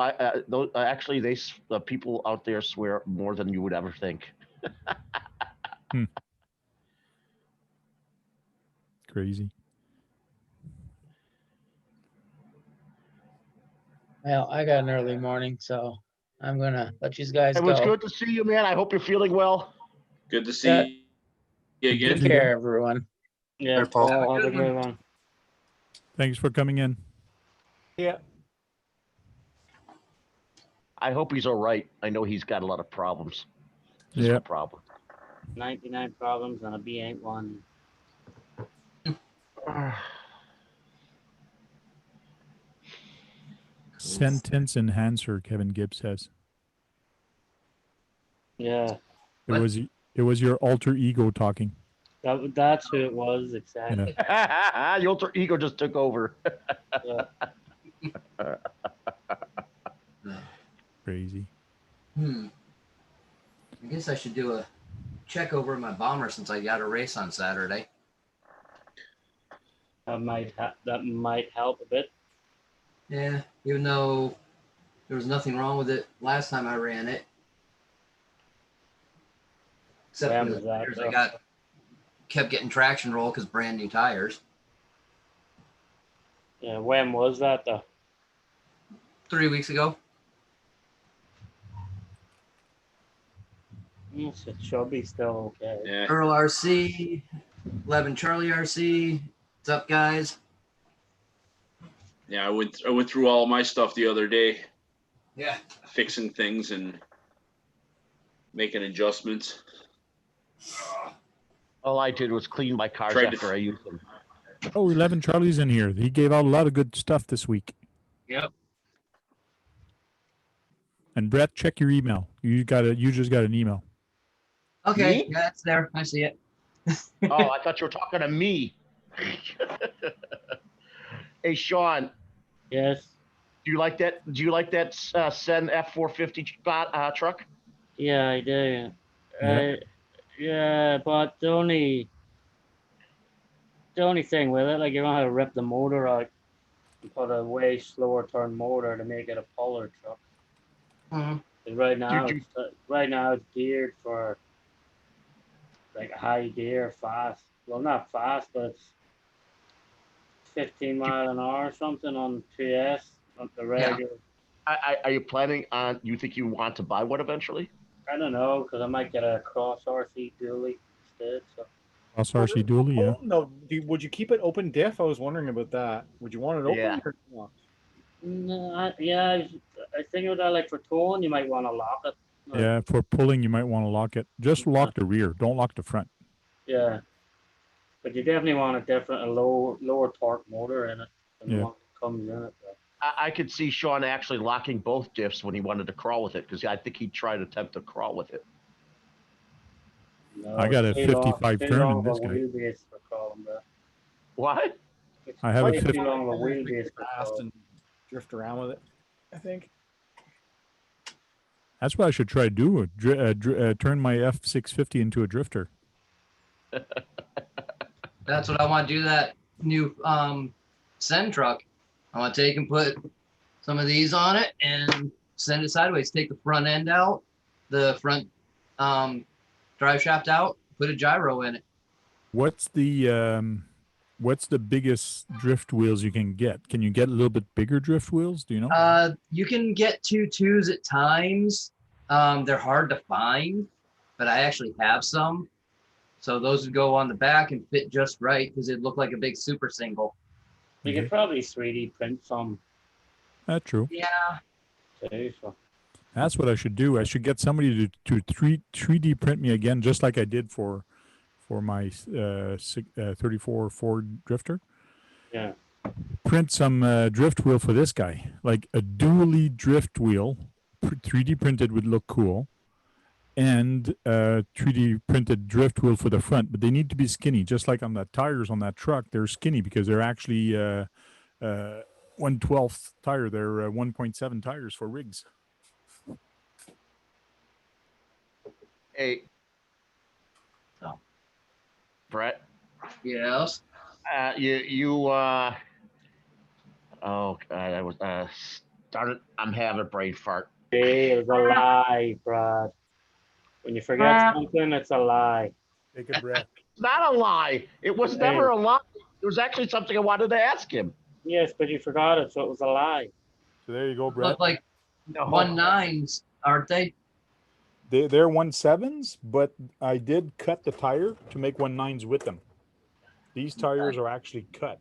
actually, the people out there swear more than you would ever think. Crazy. Well, I got an early morning, so I'm gonna let you guys go. It was good to see you, man. I hope you're feeling well. Good to see you again. Take care, everyone. Yeah, Paul, have a great one. Thanks for coming in. Yeah. I hope he's all right. I know he's got a lot of problems. Yeah. Problem. 99 problems and a B ain't one. Sentence enhancer, Kevin Gibbs says. Yeah. It was your alter ego talking. That's who it was, exactly. Yeah. Your alter ego just took over. Crazy. I guess I should do a check over my bomber since I got a race on Saturday. That might help a bit. Yeah, even though there was nothing wrong with it last time I ran it. Except for the tires, I kept getting traction roll because brand new tires. Yeah, when was that though? 3 weeks ago. Yes, it should be still okay. Yeah. Earl RC, 11 Charlie RC. What's up, guys? Yeah, I went through all my stuff the other day, Yeah. fixing things and making adjustments. All I did was clean my cars Tried to- after I used them. Oh, 11 Charlie's in here. He gave out a lot of good stuff this week. Yep. And Brett, check your email. You just got an email. Okay. Me? Yeah, it's there. I see it. Oh, I thought you were talking to me. Hey, Sean, Yes. do you like that? Do you like that Sen F450 truck? Yeah, I do. Yeah. Yeah, but the only thing with it, like you're gonna have to rip the motor out and put a way slower turn motor to make it a puller truck. Mhm. 'Cause right now, you- it's geared for like a high gear, fast. Well, not fast, but it's 15 mile an hour or something on 2S, on the regular. Are you planning on? You think you want to buy one eventually? I don't know, because I might get a cross RC dually instead. So Cross RC dually, yeah. Oh, no, would you keep it open diff? I was wondering about that. Would you want it open Yeah. or not? no, I think with that, like for towing, you might want to lock it. Like, Yeah, for pulling, you might want to lock it. Just lock the rear. Don't lock the front. yeah. But you definitely want a lower torque motor in it than the Yeah. one that comes in it. But I could see Sean actually locking both diffs when he wanted to crawl with it because I think he'd try to attempt to crawl with it. no, I got it's a too long- 55 too turn long in of a this guy. wheelbase for crawling, bro. What? It's I have a way 50 too long of a wheelbase for Fast crawling. and drift around with it, I think. That's what I should try to do. Turn my F650 into a drifter. That's what I want to do. That new send truck. I want to take and put some of these on it and send it sideways. Take the front end out, the front drive shaft out, put a gyro in it. What's the biggest drift wheels you can get? Can you get a little bit bigger drift wheels? Do you know? You can get 2.2s at times. They're hard to find, but I actually have some. So those would go on the back and fit just right because it'd look like a big super single. You Okay. could probably 3D print some That's true. Yeah. too. So That's what I should do. I should get somebody to 3D print me again, just like I did for my 34 Ford Drifter. yeah. Print some drift wheel for this guy, like a dually drift wheel, 3D printed would look cool, and 3D printed drift wheel for the front. But they need to be skinny, just like on the tires on that truck. They're skinny because they're actually 1/12 tire. They're 1.7 tires for rigs. Hey, So. Brett. Yes. Oh God, I was darn it! I'm having a brain fart. Hey, it was a lie, Brad. When you forget something, it's a lie. Take a breath. It's not a lie. It was never a lie. It was actually something I wanted to ask him. Yes, but you forgot it, so it was a lie. So there you go, Brett. Look like No. 1.9s, aren't they? They're 1.7s, but I did cut the tire to make 1.9s with them. These tires are actually cut.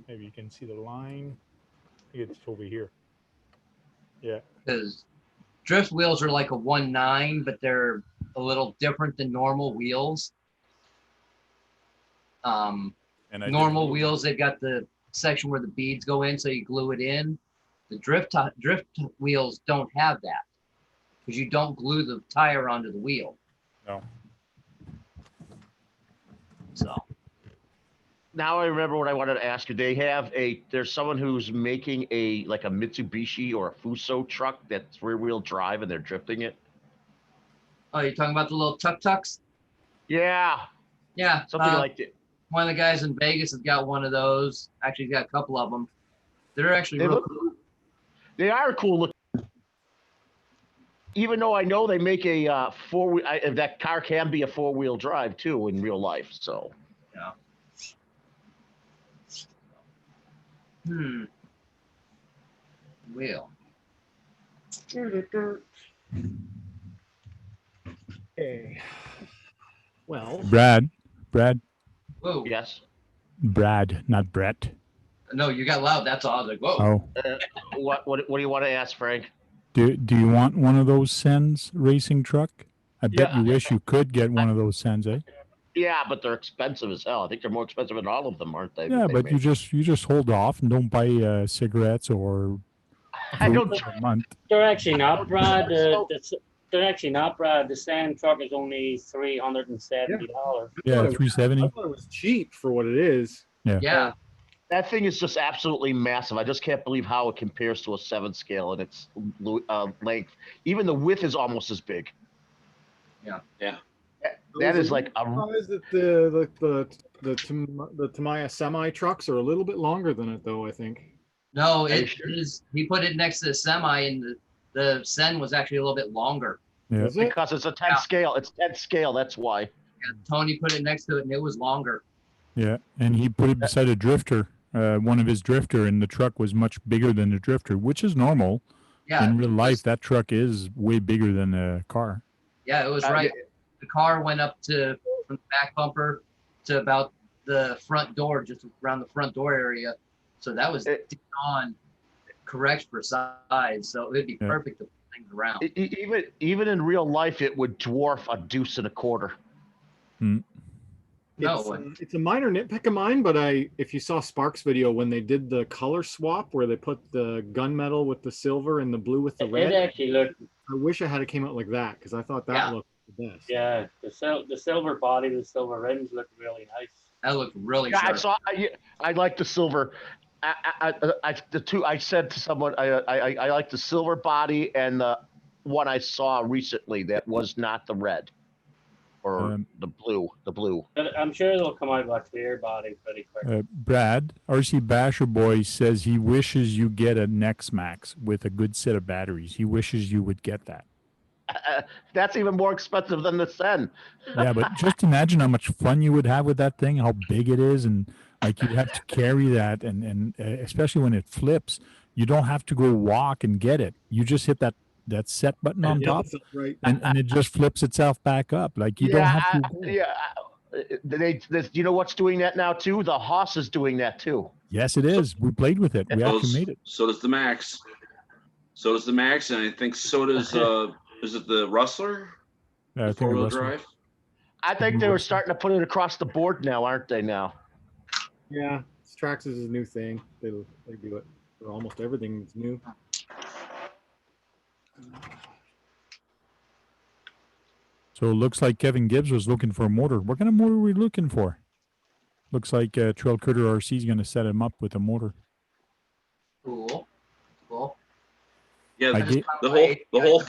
Maybe you can see the line. I think it's over here. Yeah. Because drift wheels are like a 1.9, but they're a little different than normal wheels. And I Normal did- wheels, they've got the section where the beads go in, so you glue it in. The drift wheels don't have that because you don't glue the tire onto the wheel. No. So Now I remember what I wanted to ask you. There's someone who's making a Mitsubishi or a Fuso truck that's rear-wheel drive and they're drifting it. oh, you're talking about the little tuk-tuks? Yeah, Yeah. something like it. One of the guys in Vegas has got one of those. Actually, he's got a couple of them. They're actually They real look- cool. They are cool looking. Even though I know they make a four-wheel, that car can be a four-wheel drive too in real life. So Yeah. Wheel. Okay. Well, Brad, Whoa. Yes. Brad, not Brett. No, you got loud. That's all. I was like, whoa. Oh, What do you want to ask, Frank? do you want one of those Sens racing truck? I bet Yeah. you wish you could get one of those Sens, eh? Yeah, but they're expensive as hell. I think they're more expensive than all of them, aren't they? Yeah, They but make? you just hold off and don't buy cigarettes or I fruit don't. for a month. They're actually not, Brad. So- They're actually not, Brad. The sand truck is only $370. Yeah, I 370. thought it was cheap for what it is. Yeah. That thing is just absolutely massive. I just can't believe how it compares to a 7 scale in its length. Even the width is almost as big. Yeah. Yeah. That is like a. Surprised that the Tamiya semi trucks are a little bit longer than it, though. I think. No, Are you it sure? is. He put it next to the semi, and the Sen was actually a little bit longer. Yeah. Is it? Because it's a 10 Yeah. scale. It's 10 scale. That's why. And Tony put it next to it, and it was longer. Yeah, and he put it beside a drifter, one of his drifter, and the truck was much bigger than the drifter, which is normal. Yeah. In real it life, was- that truck is way bigger than a car. Yeah, it was right. The car went up to from the back bumper to about the front door, just around the front door area. So that was on correct for size. So it'd be Yeah. perfect to put things around. Even in real life, it would dwarf a deuce and a quarter. No, It's a minor nitpick of mine, but if you saw Sparks' video when they did the color swap where they put the gunmetal with the silver and the blue with the It red, actually looked, I wish I had it came out like that because I thought that Yeah. looked the best. yeah, the silver body with silver rims looked really nice. that looked really Yeah, sharp. I like the silver. I said to someone, I like the silver body and the one I saw recently that was not the red or the blue. The blue. But I'm sure they'll come out with a clear body pretty quick. Brad, RC Basher Boy says he wishes you get a Nexmax with a good set of batteries. He wishes you would get that. That's even more expensive than the Sen. Yeah, but just imagine how much fun you would have with that thing, how big it is, and like you'd have to carry that, and especially when it flips, you don't have to go walk and get it. You just hit that set button on top, Right. and it just flips itself back up. Like you don't have to go. Yeah. You know what's doing that now too? The Haas is doing that too. Yes, it is. We played with it. We actually made it. So does the Max. So does the Max, and I think so does is it the Rustler? I think it Four-wheel was- drive. I think they were starting to put it across the board now, aren't they? Now. Yeah, Strax is a new thing. They do it for almost everything that's new. So it looks like Kevin Gibbs was looking for a motor. What kind of motor are we looking for? Looks like Trail Critter RC is going to set him up with a motor. Cool. Cool. Yeah, I I just get- found the my whole API.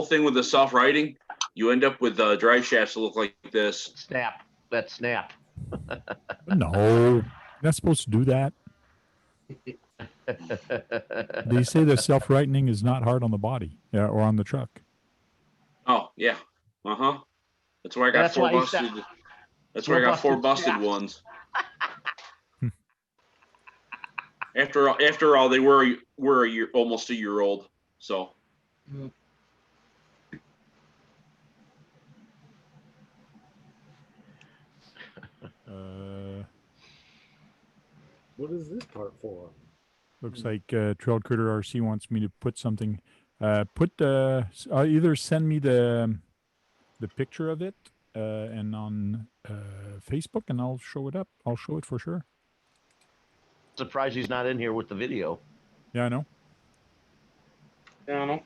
thing with the soft riding, you end up with drive shafts that look like this. Snap. That snap. No, you're not supposed to do that. They say the self-rightening is not hard on the body, or on the truck. Oh yeah, That's where I got That's four why he said- busted. That's where I got four busted shafts. ones. After all, they were a year, almost a year old. So What is this part for? Looks like Trail Critter RC wants me to put something. Either send me the picture of it and on Facebook, and I'll show it up. I'll show it for sure. Surprised he's not in here with the video. Yeah, I know. I don't know.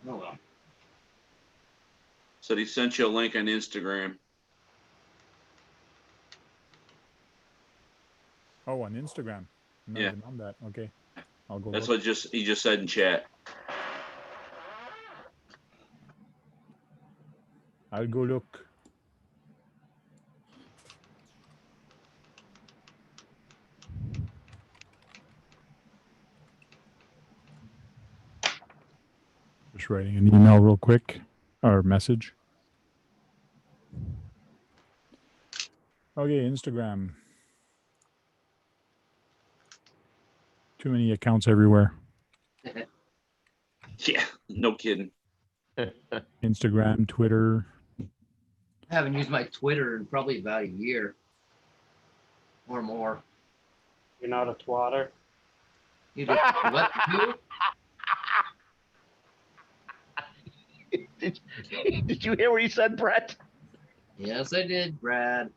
Oh well. said he sent you a link on Instagram. Oh, on Instagram. I'm not Yeah. even on that. Okay, I'll go. That's look. what he just said in chat. I'll go look. Just writing an email real quick, or message. Okay, Instagram. Too many accounts everywhere. Yeah, no kidding. Instagram, Twitter. I haven't used my Twitter in probably about a year or more. You're not a twatter. You did what? Who? Did you hear what he said, Brett? Yes, I did, Brad.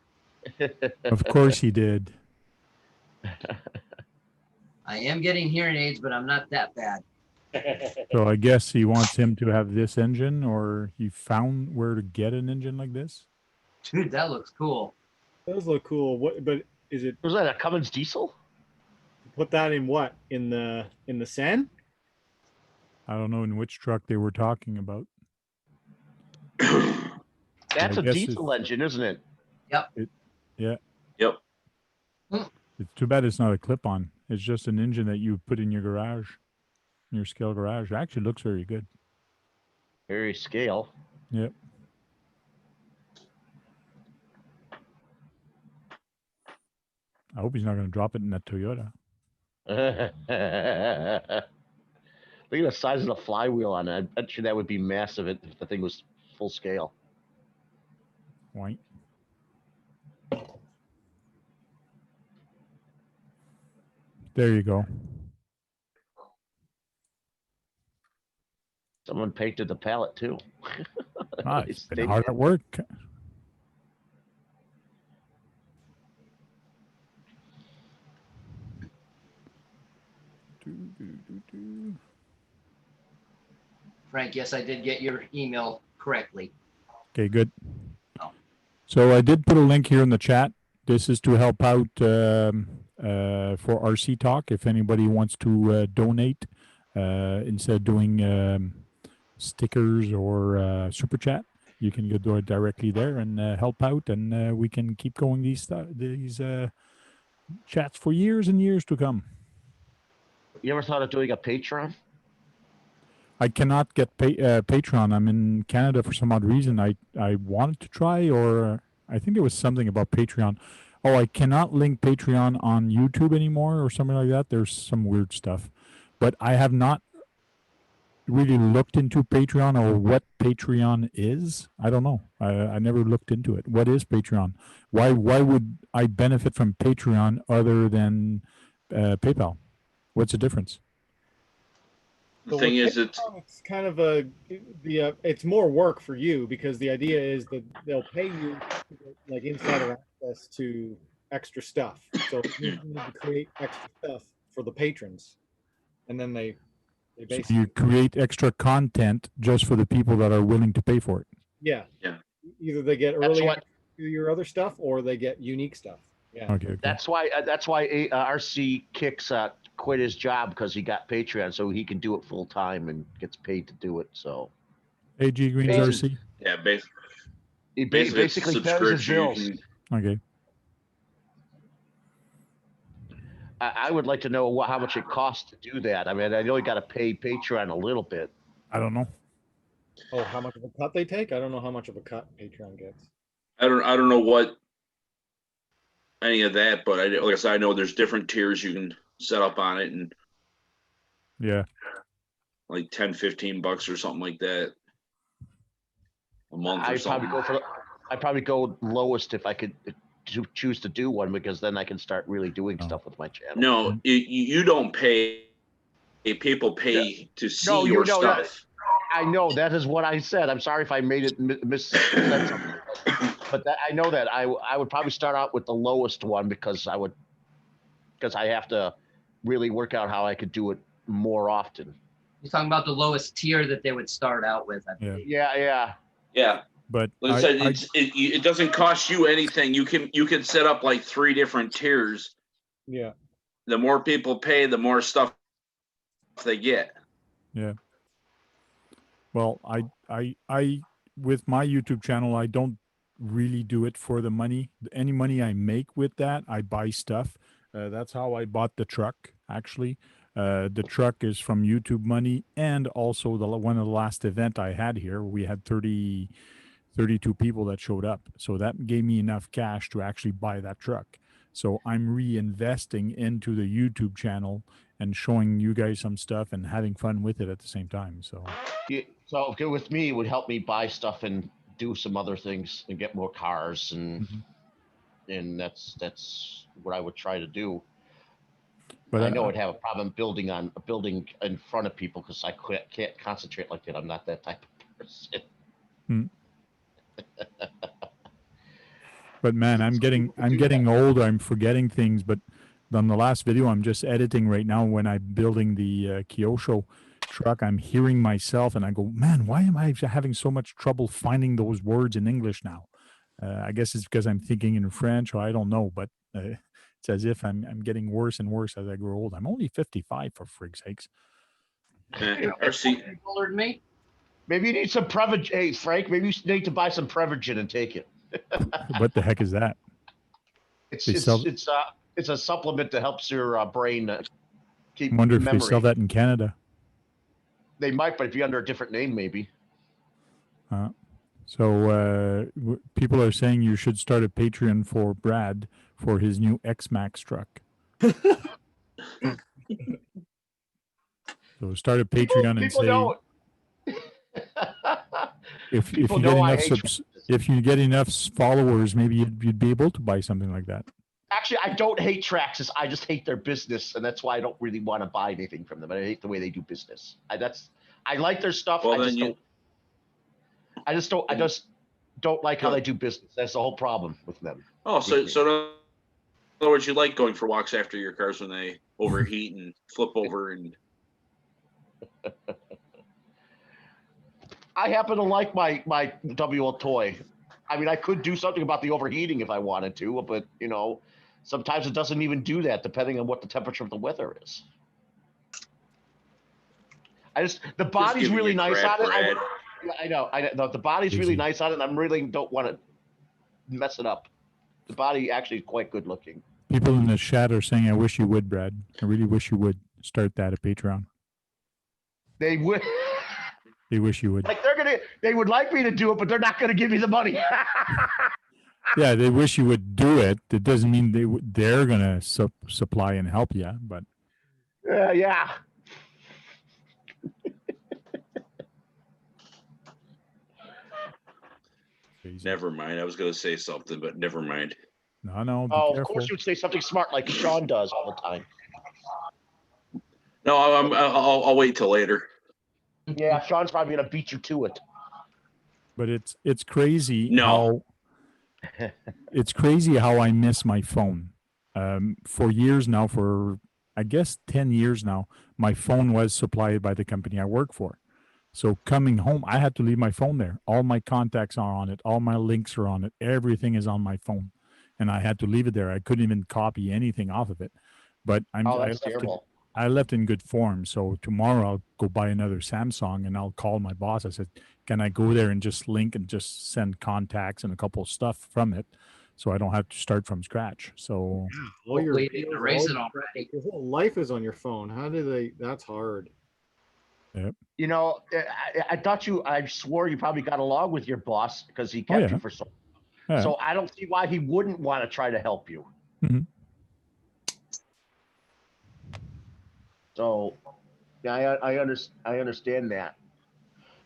Of course he did. I am getting hearing aids, but I'm not that bad. So I guess he wants him to have this engine, or he found where to get an engine like this. Dude, that looks cool. Those look cool. What? But is it Was that a Cummins diesel? put that in what? In the Sen? I don't know in which truck they were talking about. That's I a guess diesel engine, isn't it? Yep. Yeah. Yep. It's too bad it's not a clip-on. It's just an engine that you put in your garage, in your scale garage. It actually looks very good. Very scale. Yep. I hope he's not going to drop it in that Toyota. Look at the size of the flywheel on it. I bet you that would be massive if the thing was full scale. White. There you go. Someone painted the pallet too. Ah, They it's been stayed- hard at work. Frank, yes, I did get your email correctly. Okay, good. So I did put a link here in the chat. This is to help out for RC Talk. If anybody wants to donate instead of doing stickers or super chat, you can go do it directly there and help out, and we can keep going these chats for years and years to come. You ever thought of doing a Patreon? I cannot get Patreon. I'm in Canada for some odd reason. I wanted to try, or I think there was something about Patreon. Oh, I cannot link Patreon on YouTube anymore or something like that. There's some weird stuff. But I have not really looked into Patreon or what Patreon is. I don't know. I never looked into it. What is Patreon? Why would I benefit from Patreon other than PayPal? What's the difference? The thing is, it's kind of it's more work for you because the idea is that they'll pay you like insider access to extra stuff. So you need to create extra stuff for the patrons, and then they So basically you create extra content just for the people that are willing to pay for it. yeah. Either they get That's early why- access to your other stuff or they get unique stuff. Yeah. Okay. That's why RC Kicks quit his job because he got Patreon, so he can do it full time and gets paid to do it. So AG Green Basi- Jersey. Yeah, he basically it's a basically pays his subscription. You bills. can- Okay. I would like to know how much it costs to do that. I mean, I know you got to pay Patreon a little bit. I don't know. Oh, how much of a cut they take? I don't know how much of a cut Patreon gets. I don't know what any of that, but like I said, I know there's different tiers you can set up on it, and Yeah. like 10, 15 bucks or something like that a month or I'd something. probably go lowest if I could choose to do one because then I can start really doing Oh. stuff with my channel. No, you don't pay. People pay to see No, you your know that- stuff. I know that is what I said. I'm sorry if I made it said something, but I know that I would probably start out with the lowest one because I have to really work out how I could do it more often. You're talking about the lowest tier that they would start out with, I Yeah. believe. Yeah. Yeah, But like I said, it doesn't cost you anything. You can set up like 3 different tiers. Yeah. The more people pay, the more stuff they get. yeah. Well, I with my YouTube channel, I don't really do it for the money. Any money I make with that, I buy stuff. That's how I bought the truck. Actually, the truck is from YouTube money, and also one of the last event I had here, we had 32 people that showed up. So that gave me enough cash to actually buy that truck. So I'm reinvesting into the YouTube channel and showing you guys some stuff and having fun with it at the same time. So Yeah, so okay, with me, it would help me buy stuff and do some other things and get more cars, mhm. and that's what I would try to do. But I know I'd have a problem building in front of people because I can't concentrate like that. I'm not that type of person. But man, I'm getting old. I'm forgetting things. But on the last video, I'm just editing right now when I'm building the Kyosho truck. I'm hearing myself, and I go, man, why am I having so much trouble finding those words in English now? I guess it's because I'm thinking in French, or I don't know. But it's as if I'm getting worse and worse as I grow old. I'm only 55 for frig's sakes. RC. Older than me. Maybe you need some Prevagen. Hey, Frank, maybe you need to buy some Prevagen and take it. What the heck is that? It's They sell- it's a supplement that helps your brain keep I wonder if memory. they sell that in Canada. They might, but if you're under a different name, maybe. So people are saying you should start a Patreon for Brad for his new X-Max truck. So start a Patreon and say know. if you People get know I enough hate if you get enough followers, maybe you'd be able to buy something like that. Actually, I don't hate Traxxas. I just hate their business, and that's why I don't really want to buy anything from them. I hate the way they do business. I like their stuff. Well, I just don't like how they do business. That's the whole problem with them. Oh, so in other words, you like going for walks after your cars when they overheat and flip over and. I happen to like my WL toy. I mean, I could do something about the overheating if I wanted to, but sometimes it doesn't even do that, depending on what the temperature of the weather is. The body's really nice on it. I know. The body's really nice on it, and I really don't want to mess it up. The body actually is quite good looking. People in the chat are saying, "I wish you would, Brad. I really wish you would start that at Patreon." They would. They wish you would. Like they would like me to do it, but they're not going to give me the money. Yeah, they wish you would do it. It doesn't mean they're going to supply and help you, but yeah. Never mind. I was going to say something, but never mind. No. Oh, of course you would say something smart like Sean does all the time. No, I'll wait till later. Yeah, Sean's probably going to beat you to it. But it's crazy No. how it's crazy how I miss my phone. For years now, for I guess 10 years now, my phone was supplied by the company I work for. So coming home, I had to leave my phone there. All my contacts are on it. All my links are on it. Everything is on my phone, and I had to leave it there. I couldn't even copy anything off of it. But that's terrible. I left in good form. So tomorrow I'll go buy another Samsung and I'll call my boss. I said, can I go there and just link and just send contacts and a couple of stuff from it so I don't have to start from scratch? So all your Hopefully they erase it already. your whole life is on your phone. How do they? That's hard. yep. I swore you probably got along with your boss because he kept you for so long. Yeah. So I don't see why he wouldn't want to try to help you. Mm-hmm. So, yeah, I understand that.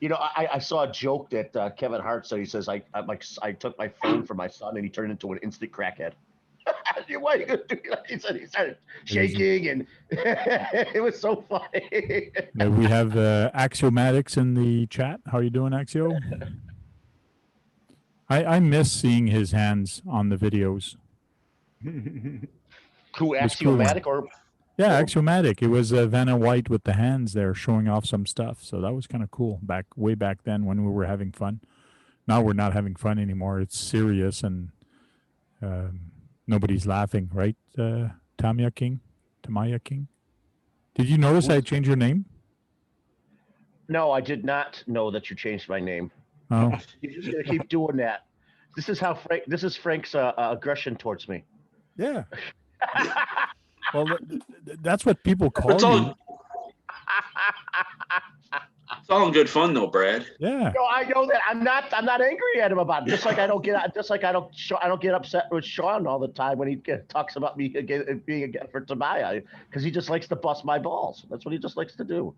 I saw a joke that Kevin Hart said. He says, I took my phone from my son and he turned into an instant crackhead. Why are you gonna do that? He started shaking and it was so funny. We have Axiomatics in the chat. How are you doing, Axio? I miss seeing his hands on the videos. Who, Axiomatic or? Yeah, Axiomatic. It was Vanna White with the hands there showing off some stuff. So that was kind of cool way back then when we were having fun. Now we're not having fun anymore. It's serious and nobody's laughing, right, Tamaya King? Did you notice I changed your name? No, I did not know that you changed my name. Oh. You're just gonna keep doing that. This is Frank's aggression towards me. Yeah. Well, that's what people call you. It's all in good fun though, Brad. Yeah. No, I know that. I'm not angry at him about it. Just like I don't get upset with Sean all the time when he talks about me being again for Tobiah, because he just likes to bust my balls. That's what he just likes to do.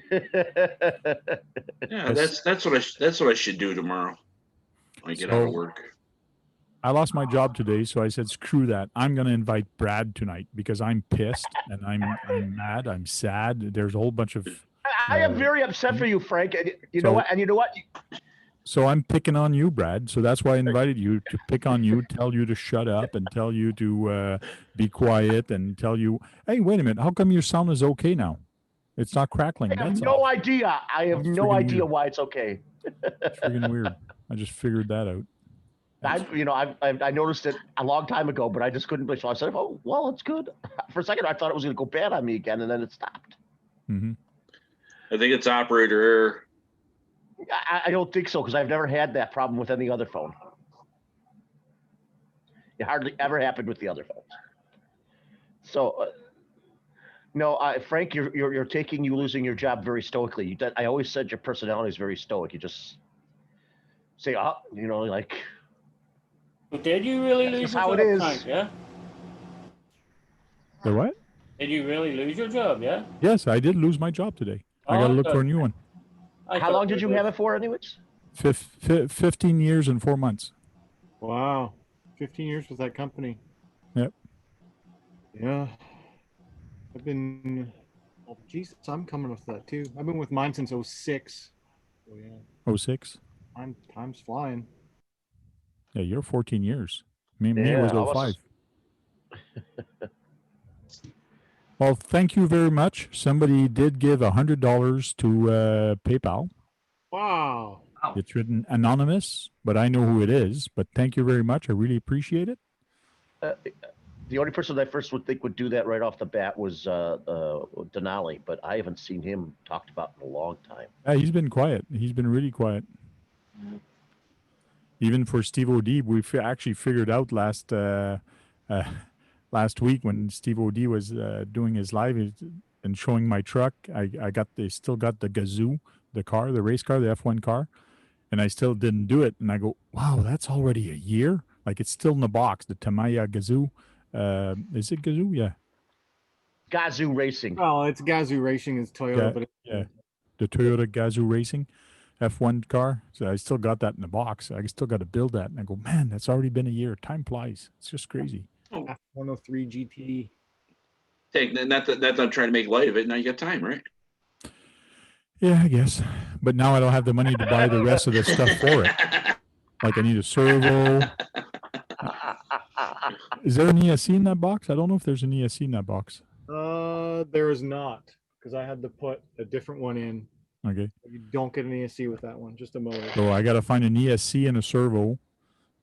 Yeah, that's what I should do tomorrow when I get out of So work. I lost my job today, so I said, "Screw that! I'm going to invite Brad tonight because I'm pissed and I'm mad. I'm sad. There's a whole bunch of I am very upset for you, Frank. And you know So- what? And you know what? So I'm picking on you, Brad. So that's why I invited you to pick on you, tell you to shut up, and tell you to be quiet, and tell you, hey, wait a minute, how come your sound is okay now? It's not crackling. I have That's no all. idea. I have That's no friggin' idea weird. why it's okay. It's friggin' weird. I just figured that out. I noticed it a long time ago, but I just couldn't believe. So I said, "Oh, well, it's good." For a second, I thought it was going to go bad on me again, and then it stopped. Hmm. I think it's operator error. I don't think so because I've never had that problem with any other phone. It hardly ever happened with the other phones. So, no, Frank, you're taking you losing your job very stoically. I always said your personality is very stoic. You just say, "Oh, like." Did you really That's lose just your how job, it is. Frank? Yeah. The what? Did you really lose your job? Yeah. Yes, I did lose my job today. I got to look for a new one. How long did you have it for, anyways? 15 years and 4 months. Wow. 15 years with that company. Yep. Yeah. I've been, oh, Jesus, I'm coming with that too. I've been with mine since 06. Oh, yeah. 06. Time's flying. Yeah, you're 14 years. Me Yeah, was 05. Well, thank you very much. Somebody did give $100 to PayPal. Wow. It's written anonymous, but I know who it is. But thank you very much. I really appreciate it. The only person I first would think would do that right off the bat was Denali, but I haven't seen him talked about in a long time. He's been quiet. He's been really quiet. Even for Steve O'D, we actually figured out last week when Steve O'D was doing his live and showing my truck. They still got the Gazoo, the race car, the F1 car, and I still didn't do it. And I go, wow, that's already a year. Like it's still in the box. The Tamiya Gazoo. Is it Gazoo? Yeah. Gazoo Racing. Well, it's Gazoo Racing is Toyota, but yeah, the Toyota Gazoo Racing F1 car. So I still got that in the box. I still got to build that. And I go, man, that's already been a year. Time flies. It's just crazy. F103 GT. Not that I'm trying to make light of it. Now you got time, right? Yeah, I guess. But now I don't have the money to buy the rest of the stuff for it. Like I need a servo. Is there an ESC in that box? I don't know if there's an ESC in that box. There is not, because I had to put a different one in. Okay. You don't get an ESC with that one, just a motor. So I got to find an ESC and a servo,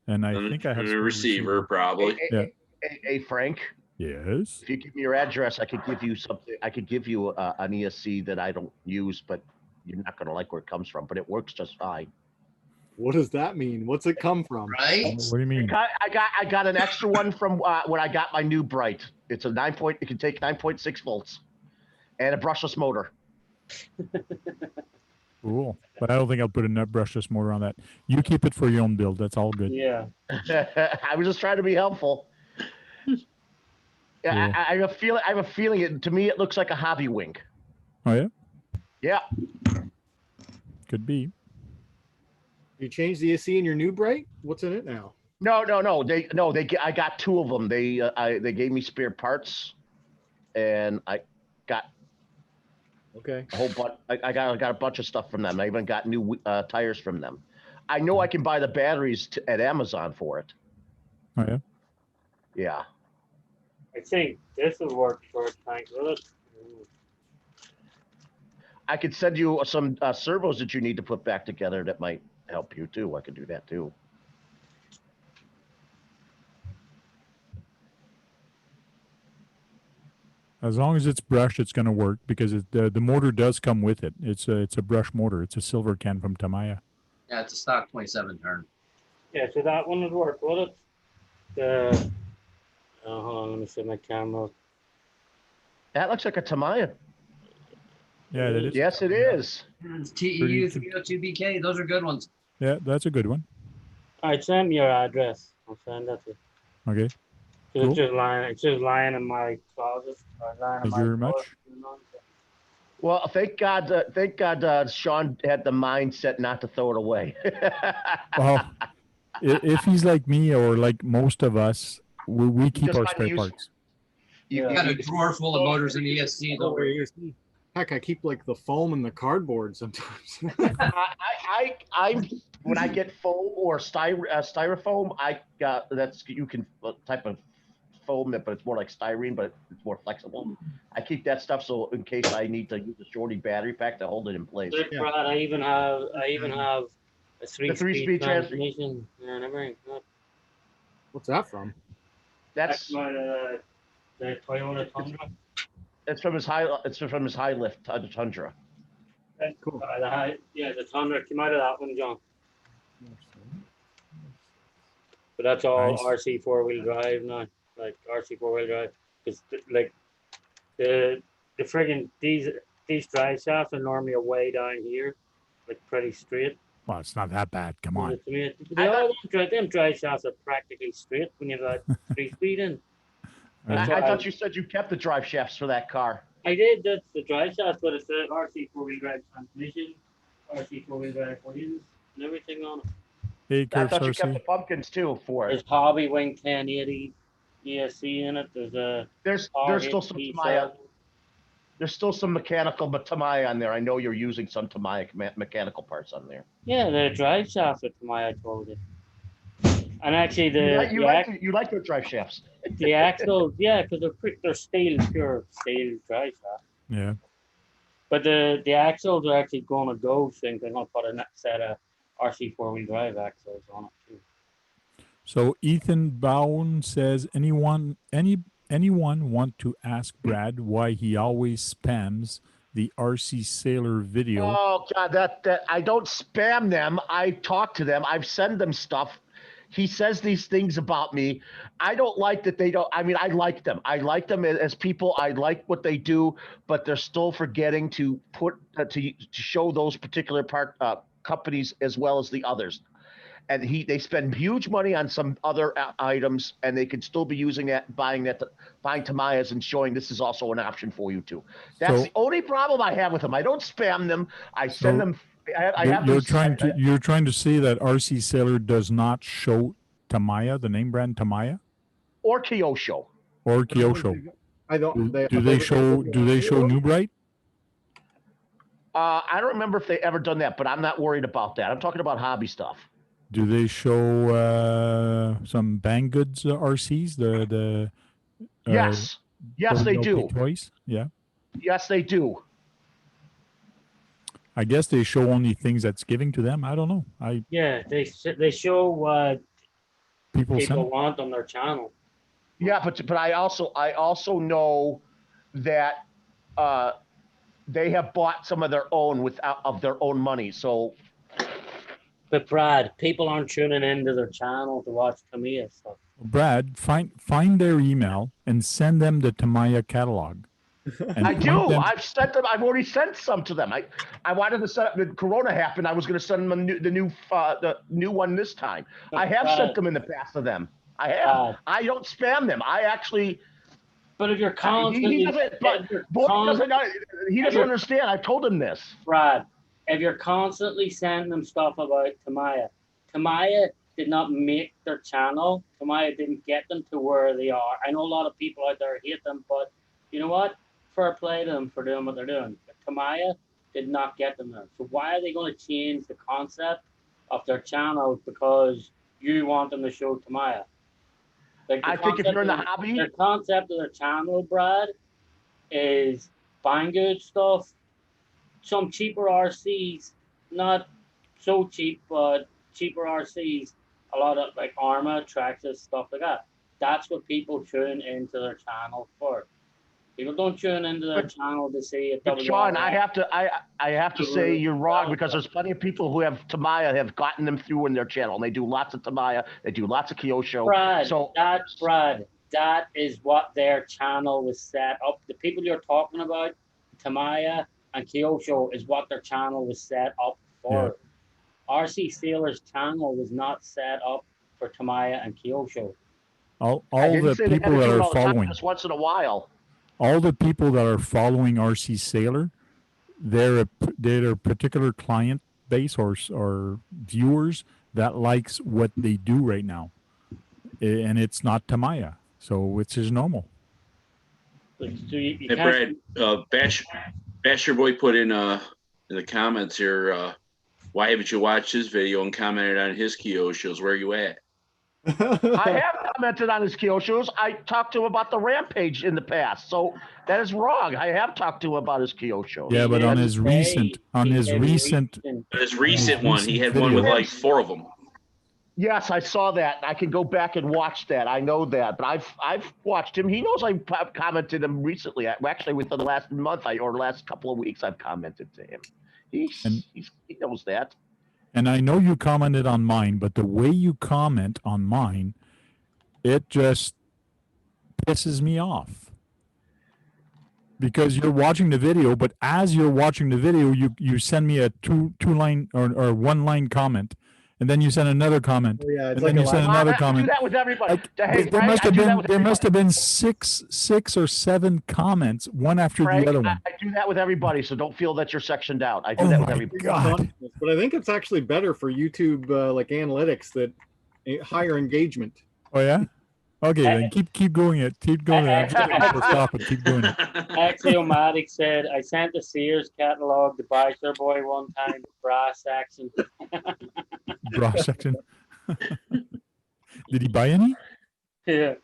and I think I have a receiver, probably. Hey, Frank. Yes. If you give me your address, I could give you something. I could give you an ESC that I don't use, but you're not going to like where it comes from. But it works just fine. What does that mean? What's it come from? Right? What do you mean? I got an extra one from when I got my new Bright. It's a it can take 9.6 volts, and a brushless motor. Cool. But I don't think I'll put a brushless motor on that. You keep it for your own build. That's all good. Yeah. I was just trying to be helpful. Yeah, Cool. I have a feeling. To me, it looks like a hobby wing. Oh yeah. Yeah. Could be. You changed the ESC in your new Bright? What's in it now? No. I got two of them. They gave me spare parts, and I got Okay. a whole bunch. I got a bunch of stuff from them. I even got new tires from them. I know I can buy the batteries at Amazon for it. Oh yeah. Yeah. I think this will work for it, Frank. Will it? I could send you some servos that you need to put back together that might help you too. I could do that too. As long as it's brushed, it's going to work because the motor does come with it. It's a brush motor. It's a silver can from Tamiya. Yeah, it's a stock 27 turn. Yeah, so that one would work, will it? Hold on, let me see my camera. That looks like a Tamiya. Yeah, that is. Yes, it is. It's TEU 32. 302BK. Those are good ones. Yeah, that's a good one. All right, send me your address. I'll send that to you. Okay. 'Cause Cool. It's just lying in my closet. Or lying in Thank my you very drawer, much. Well, thank God. Sean had the mindset not to throw it away. Well, if he's like me or like most of us, we keep just our find spare use- parts. You- You got a drawer full of motors in ESCs over here. Heck, I keep like the foam and the cardboard sometimes. I'm when I get foam or styrofoam, that's you can type of foam that, but it's more like styrene, but it's more flexible. I keep that stuff so in case I need to use a shorty battery pack to hold it in place. Look, Brad, I even have a three-speed three-speed transmission. transmission and everything. What's that from? That's my the Toyota Tundra. it's from his high. It's from his high lift Tundra. Cool. The Tundra came out of that one, John. But that's all Nice. RC four-wheel drive now, like RC four-wheel drive, because like the friggin' these drive shafts are normally way down here, like pretty straight. Well, it's not that bad. Come on. Them drive shafts are practically straight when you've got 3-speed in. That's I what thought you said you kept the drive shafts for that car. I did. That's the drive shafts, but it's the RC four-wheel drive transmission, RC four-wheel drive wheels, and everything on it. Hey, I Curves thought you kept the RC. pumpkins too for There's it. Hobby Wing 1080 ESC in it. There's a There's still some Tamiya. There's still some mechanical Tamiya on there. I know you're using some Tamiya mechanical parts on there. Yeah, the drive shafts are Tamiya, I told you. And actually, You like your drive shafts. the axles, yeah, because they're pure steel drive shafts. Yeah. But the axles are actually going to go sync. They're going to put a set of RC four-wheel drive axles on it too. So Ethan Bowen says, anyone want to ask Brad why he always spams the RC Sailor video? Oh God, that I don't spam them. I talk to them. I've sent them stuff. He says these things about me. I don't like that they don't. I mean, I like them. I like them as people. I like what they do, but they're still forgetting to put to show those particular companies as well as the others. And they spend huge money on some other items, and they could still be using that, buying Tamiyas and showing this is also an option for you too. That's the only problem I have with them. I don't spam them. I send them. I have you're trying to say that RC Sailor does not show Tamiya, the name brand Tamiya, or Kyosho. or Kyosho. I don't. Do they show New Bright? I don't remember if they ever done that, but I'm not worried about that. I'm talking about hobby stuff. Do they show some Banggood's RCs? Yes, they do. Toys? Yeah. Yes, they do. I guess they show only things that's giving to them. I don't know. They show what people want on their channel. Yeah, but I also know that they have bought some of their own of their own money. So, but Brad, people aren't tuning into their channel to watch Tamiya stuff. Brad, find their email and send them the Tamiya catalog. I do. I've sent them. I've already sent some to them. I wanted to set up. When Corona happened, I was going to send them the new one this time. But I have sent them in the past to them. I have. I don't spam them. I actually. But if you're constantly, he doesn't understand. I told him this, Brad. If you're constantly sending them stuff about Tamiya did not make their channel. Tamiya didn't get them to where they are. I know a lot of people out there hate them, but you know what? Fair play to them for doing what they're doing. But Tamiya did not get them there. So why are they going to change the concept of their channel because you want them to show Tamiya? Like I think if you're in the hobby, the concept of their channel, Brad, is buying good stuff, some cheaper RCs, not so cheap, but cheaper RCs, a lot of like Arma, Traxxas, stuff like that. That's what people tune into their channel for. People don't tune into their channel to see it. But Sean, I have to say you're wrong because there's plenty of people who have Tamiya have gotten them through in their channel. And they do lots of Tamiya, they do lots of Kyosho. Brad, that is what their channel was set up. The people you're talking about, Tamiya, and Kyosho is what their channel was set up for. RC Sailor's channel was not set up for Tamiya and Kyosho. All I didn't the say they had people to that do it are all the time, following, just once in a while. all the people that are following RC Sailor, they're a particular client base or viewers that likes what they do right now, and it's not Tamiya, so it's just normal. So you Hey, can't. Brad, Basher Boy put in the comments here, why haven't you watched his video and commented on his Kyosho's? Where are you at? I have commented on his Kyosho's. I talked to him about the Rampage in the past, so that is wrong. I have talked to him about his Kyosho's. Yeah, He but on didn't his say- recent, on he his said recent, His recent one, he had recent one with video. like 4 of them. Yes, I saw that. I can go back and watch that. I know that, but I've watched him. He knows I've commented him recently. Actually, within the last month or last couple of weeks, I've commented to him. He knows that. and I know you commented on mine, but the way you comment on mine, it just pisses me off. Because you're watching the video, but as you're watching the video, you send me a two line or 1 line comment, and then you send another comment, Oh, yeah, it's and like then a you send lot. another I do comment. that with everybody. Like, Hey, there Frank, must I have do that been with there must everybody. have been six or 7 comments, one after Frank, the other one. I do that with everybody, so don't feel that you're sectioned out. I do Oh that with my everybody. God. But I think it's actually better for YouTube like analytics that higher engagement. Oh yeah. Okay, then keep going it. Keep going it. I'm just looking for a stop it. Keep doing it. Axiomatic said, I sent the Sears catalog to Bachelor Boy one time, brass action. Bra section. Did he buy any? Yeah.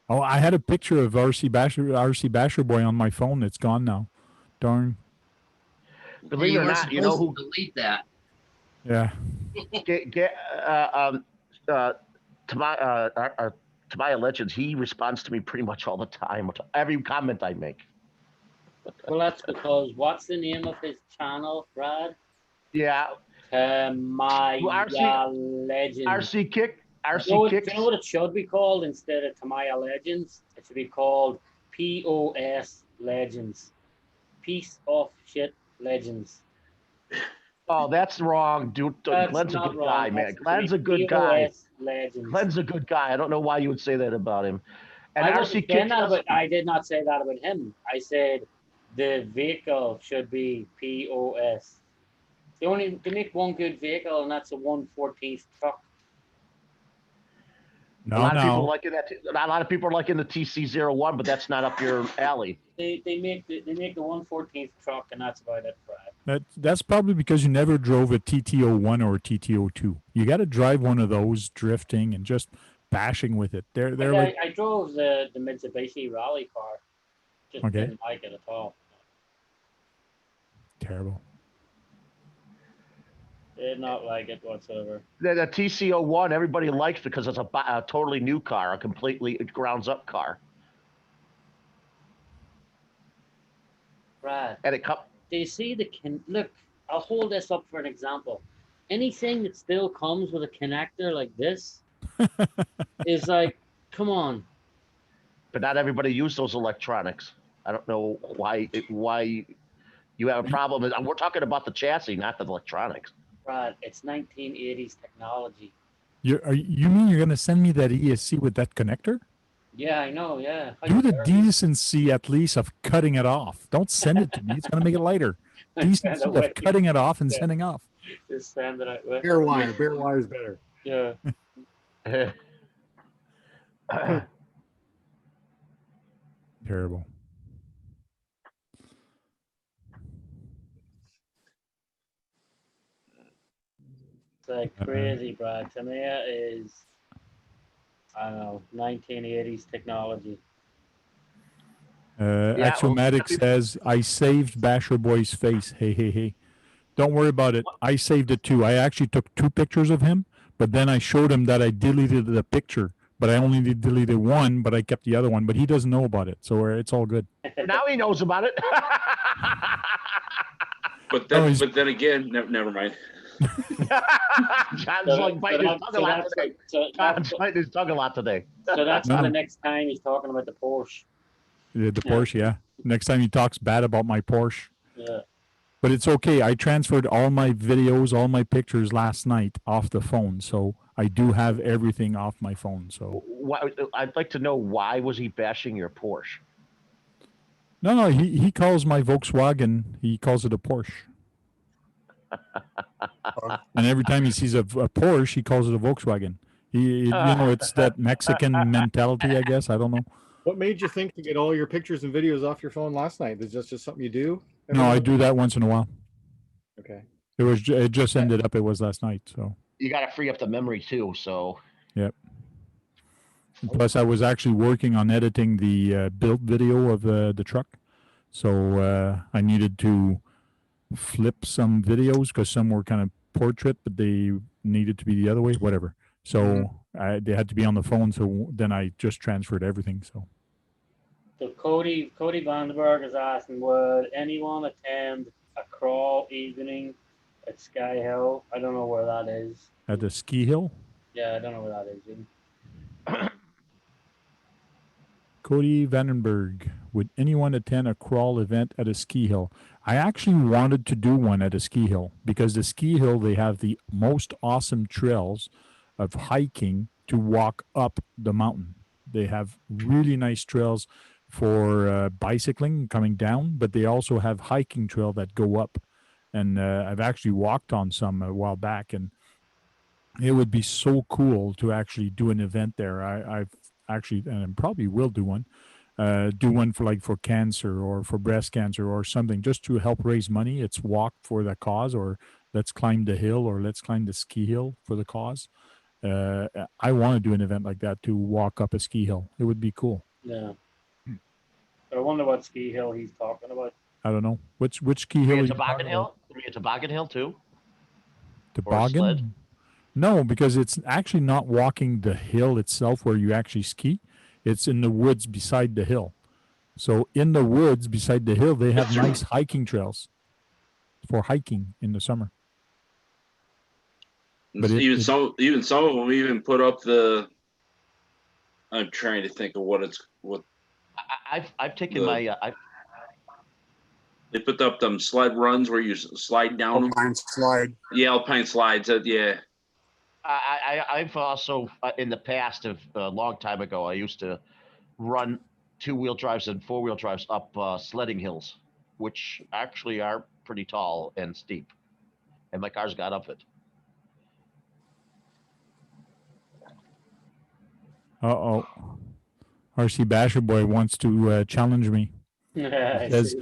Oh, I had a picture of RC Basher Boy on my phone. It's gone now. Darn. Believe it you or were not, you supposed know who to delete that. Yeah. Tamaya Legends, he responds to me pretty much all the time, every comment I make. Well, that's because, what's the name of his channel, Brad? Yeah, Tamaya Legends. RC Kick, Do RC you know Kicks. what it should be called instead of Tamaya Legends? It should be called POS Legends. Piece of Shit Legends. Oh, that's wrong, dude. That's Glenn's a not good wrong. guy, man. That's Glenn's a good guy. POS Legends. Glenn's a good guy. I don't know why you would say that about him. And I RC Kicks. I did not say that about him. I said the vehicle should be POS. They make one good vehicle, and that's a 1/14 truck. No, a lot of people no. liking that. A lot of people are liking the TC01, but that's not up your alley. They make the 1/14 truck, and that's about it, Brad. That's probably because you never drove a TT01 or a TT02. You got to drive one of those drifting and just bashing with it. They're like I drove the Mitsubishi rally car. Just Okay. didn't like it at all. terrible. Did not like it whatsoever. The TC01 everybody likes because it's a totally new car, a completely grounds up car, Brad, and it comes. do you see look? I'll hold this up for an example. Anything that still comes with a connector like this is like, come on. But not everybody uses those electronics. I don't know why you have a problem. We're talking about the chassis, not the electronics. Brad, it's 1980s technology. You mean you're going to send me that ESC with that connector? Yeah, I know, yeah. Do the decency at least of cutting it off. Don't send it to me. It's going to make it lighter. Decency of cutting it off and sending off. Just send it out. Bare wire. Bare wire is better. Yeah. Terrible. It's like crazy, Brad. Tamiya is, I don't know, 1980s technology. Axiomatic says, I saved Basher Boy's face. Hey, hey, hey. Don't worry about it. I saved it too. I actually took 2 pictures of him, but then I showed him that I deleted the picture, but I only deleted one, but I kept the other one, but he doesn't know about it. So it's all good. Now he knows about it. But then again, never mind. John's like biting his tongue a lot today. John's biting his tongue a lot today. So that's the next time he's talking about the Porsche. The Porsche, yeah. Next time he talks bad about my Porsche. Yeah. But it's okay. I transferred all my videos, all my pictures last night off the phone. So I do have everything off my phone. So Why, I'd like to know why was he bashing your Porsche? no, he calls my Volkswagen, he calls it a Porsche. And every time he sees a Porsche, he calls it a Volkswagen. It's that Mexican mentality, I guess. I don't know. What made you think to get all your pictures and videos off your phone last night? Is that just something you do? No, I do that once in a while. Okay. It just ended up. It was last night. So You got to free up the memory too. So yep. And plus, I was actually working on editing the build video of the truck, so I needed to flip some videos because some were kind of portrait, but they needed to be the other way. Whatever. So they had to be on the phone. So then I just transferred everything. So. So Cody Vandenberg is asking, would anyone attend a crawl evening at Sky Hill? I don't know where that is. At the ski hill? Yeah, I don't know where that is. Cody Vandenberg, would anyone attend a crawl event at a ski hill? I actually wanted to do one at a ski hill because the ski hill, they have the most awesome trails of hiking to walk up the mountain. They have really nice trails for bicycling coming down, but they also have hiking trail that go up. And I've actually walked on some a while back, and it would be so cool to actually do an event there. I've actually, and I probably will do one for cancer or for breast cancer or something, just to help raise money. It's walk for the cause, or let's climb the hill, or let's climb the ski hill for the cause. I want to do an event like that, to walk up a ski hill. It would be cool. Yeah. But I wonder what ski hill he's talking about. I don't know. Which ski hill? Toboggan Hill? A Toboggan Hill too? Toboggan? No, because it's actually not walking the hill itself where you actually ski. It's in the woods beside the hill. So in the woods beside the hill, they have nice hiking trails for hiking in the summer. But even some of them even put up the. I'm trying to think of what. I've taken They put up them sled runs where you slide down. Alpine slide. Yeah, alpine slides. Yeah. I've also in the past, a long time ago, I used to run 2-wheel drives and 4-wheel drives up sledding hills, which actually are pretty tall and steep, and my cars got up it. RC Basher Boy wants to challenge me. Yeah, Says,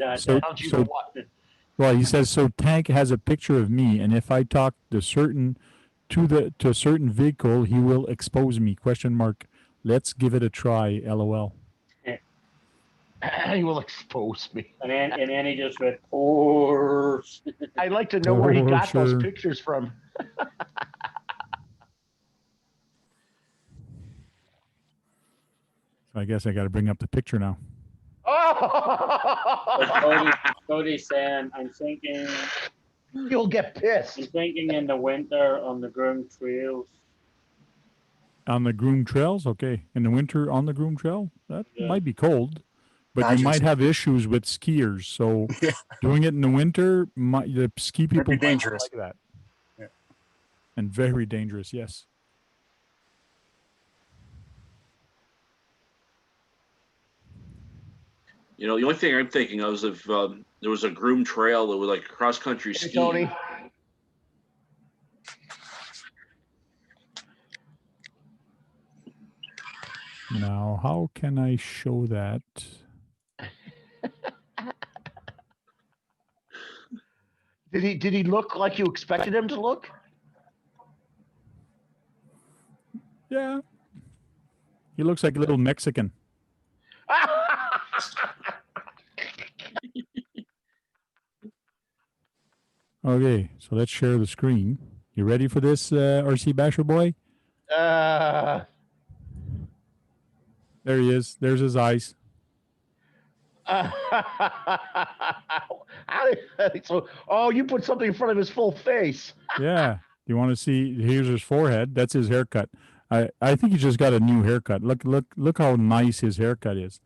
well, he says, so Tank has a picture of me, and if I talk to a certain vehicle, he will expose me. ? Let's give it a try. LOL. He will expose me. And then he just went, Porsche. I'd like to know where he got those pictures from. I guess I got to bring up the picture now. Cody's saying, I'm thinking. You'll get pissed. I'm thinking in the winter on the Groom Trails. On the Groom Trails? Okay. In the winter on the Groom Trail? That might be cold, but you might have issues with skiers. So doing it in the winter, the ski people might dangerous. like that. Yeah. And very dangerous, yes. The only thing I'm thinking of is if there was a Groom Trail that was like cross-country skiing. Tony. Now, how can I show that? Did he look like you expected him to look? Yeah. He looks like a little Mexican. Okay, so let's share the screen. You ready for this, RC Basher Boy? There he is. There's his eyes. You put something in front of his full face. Yeah. You want to see? Here's his forehead. That's his haircut. I think he just got a new haircut. Look how nice his haircut is.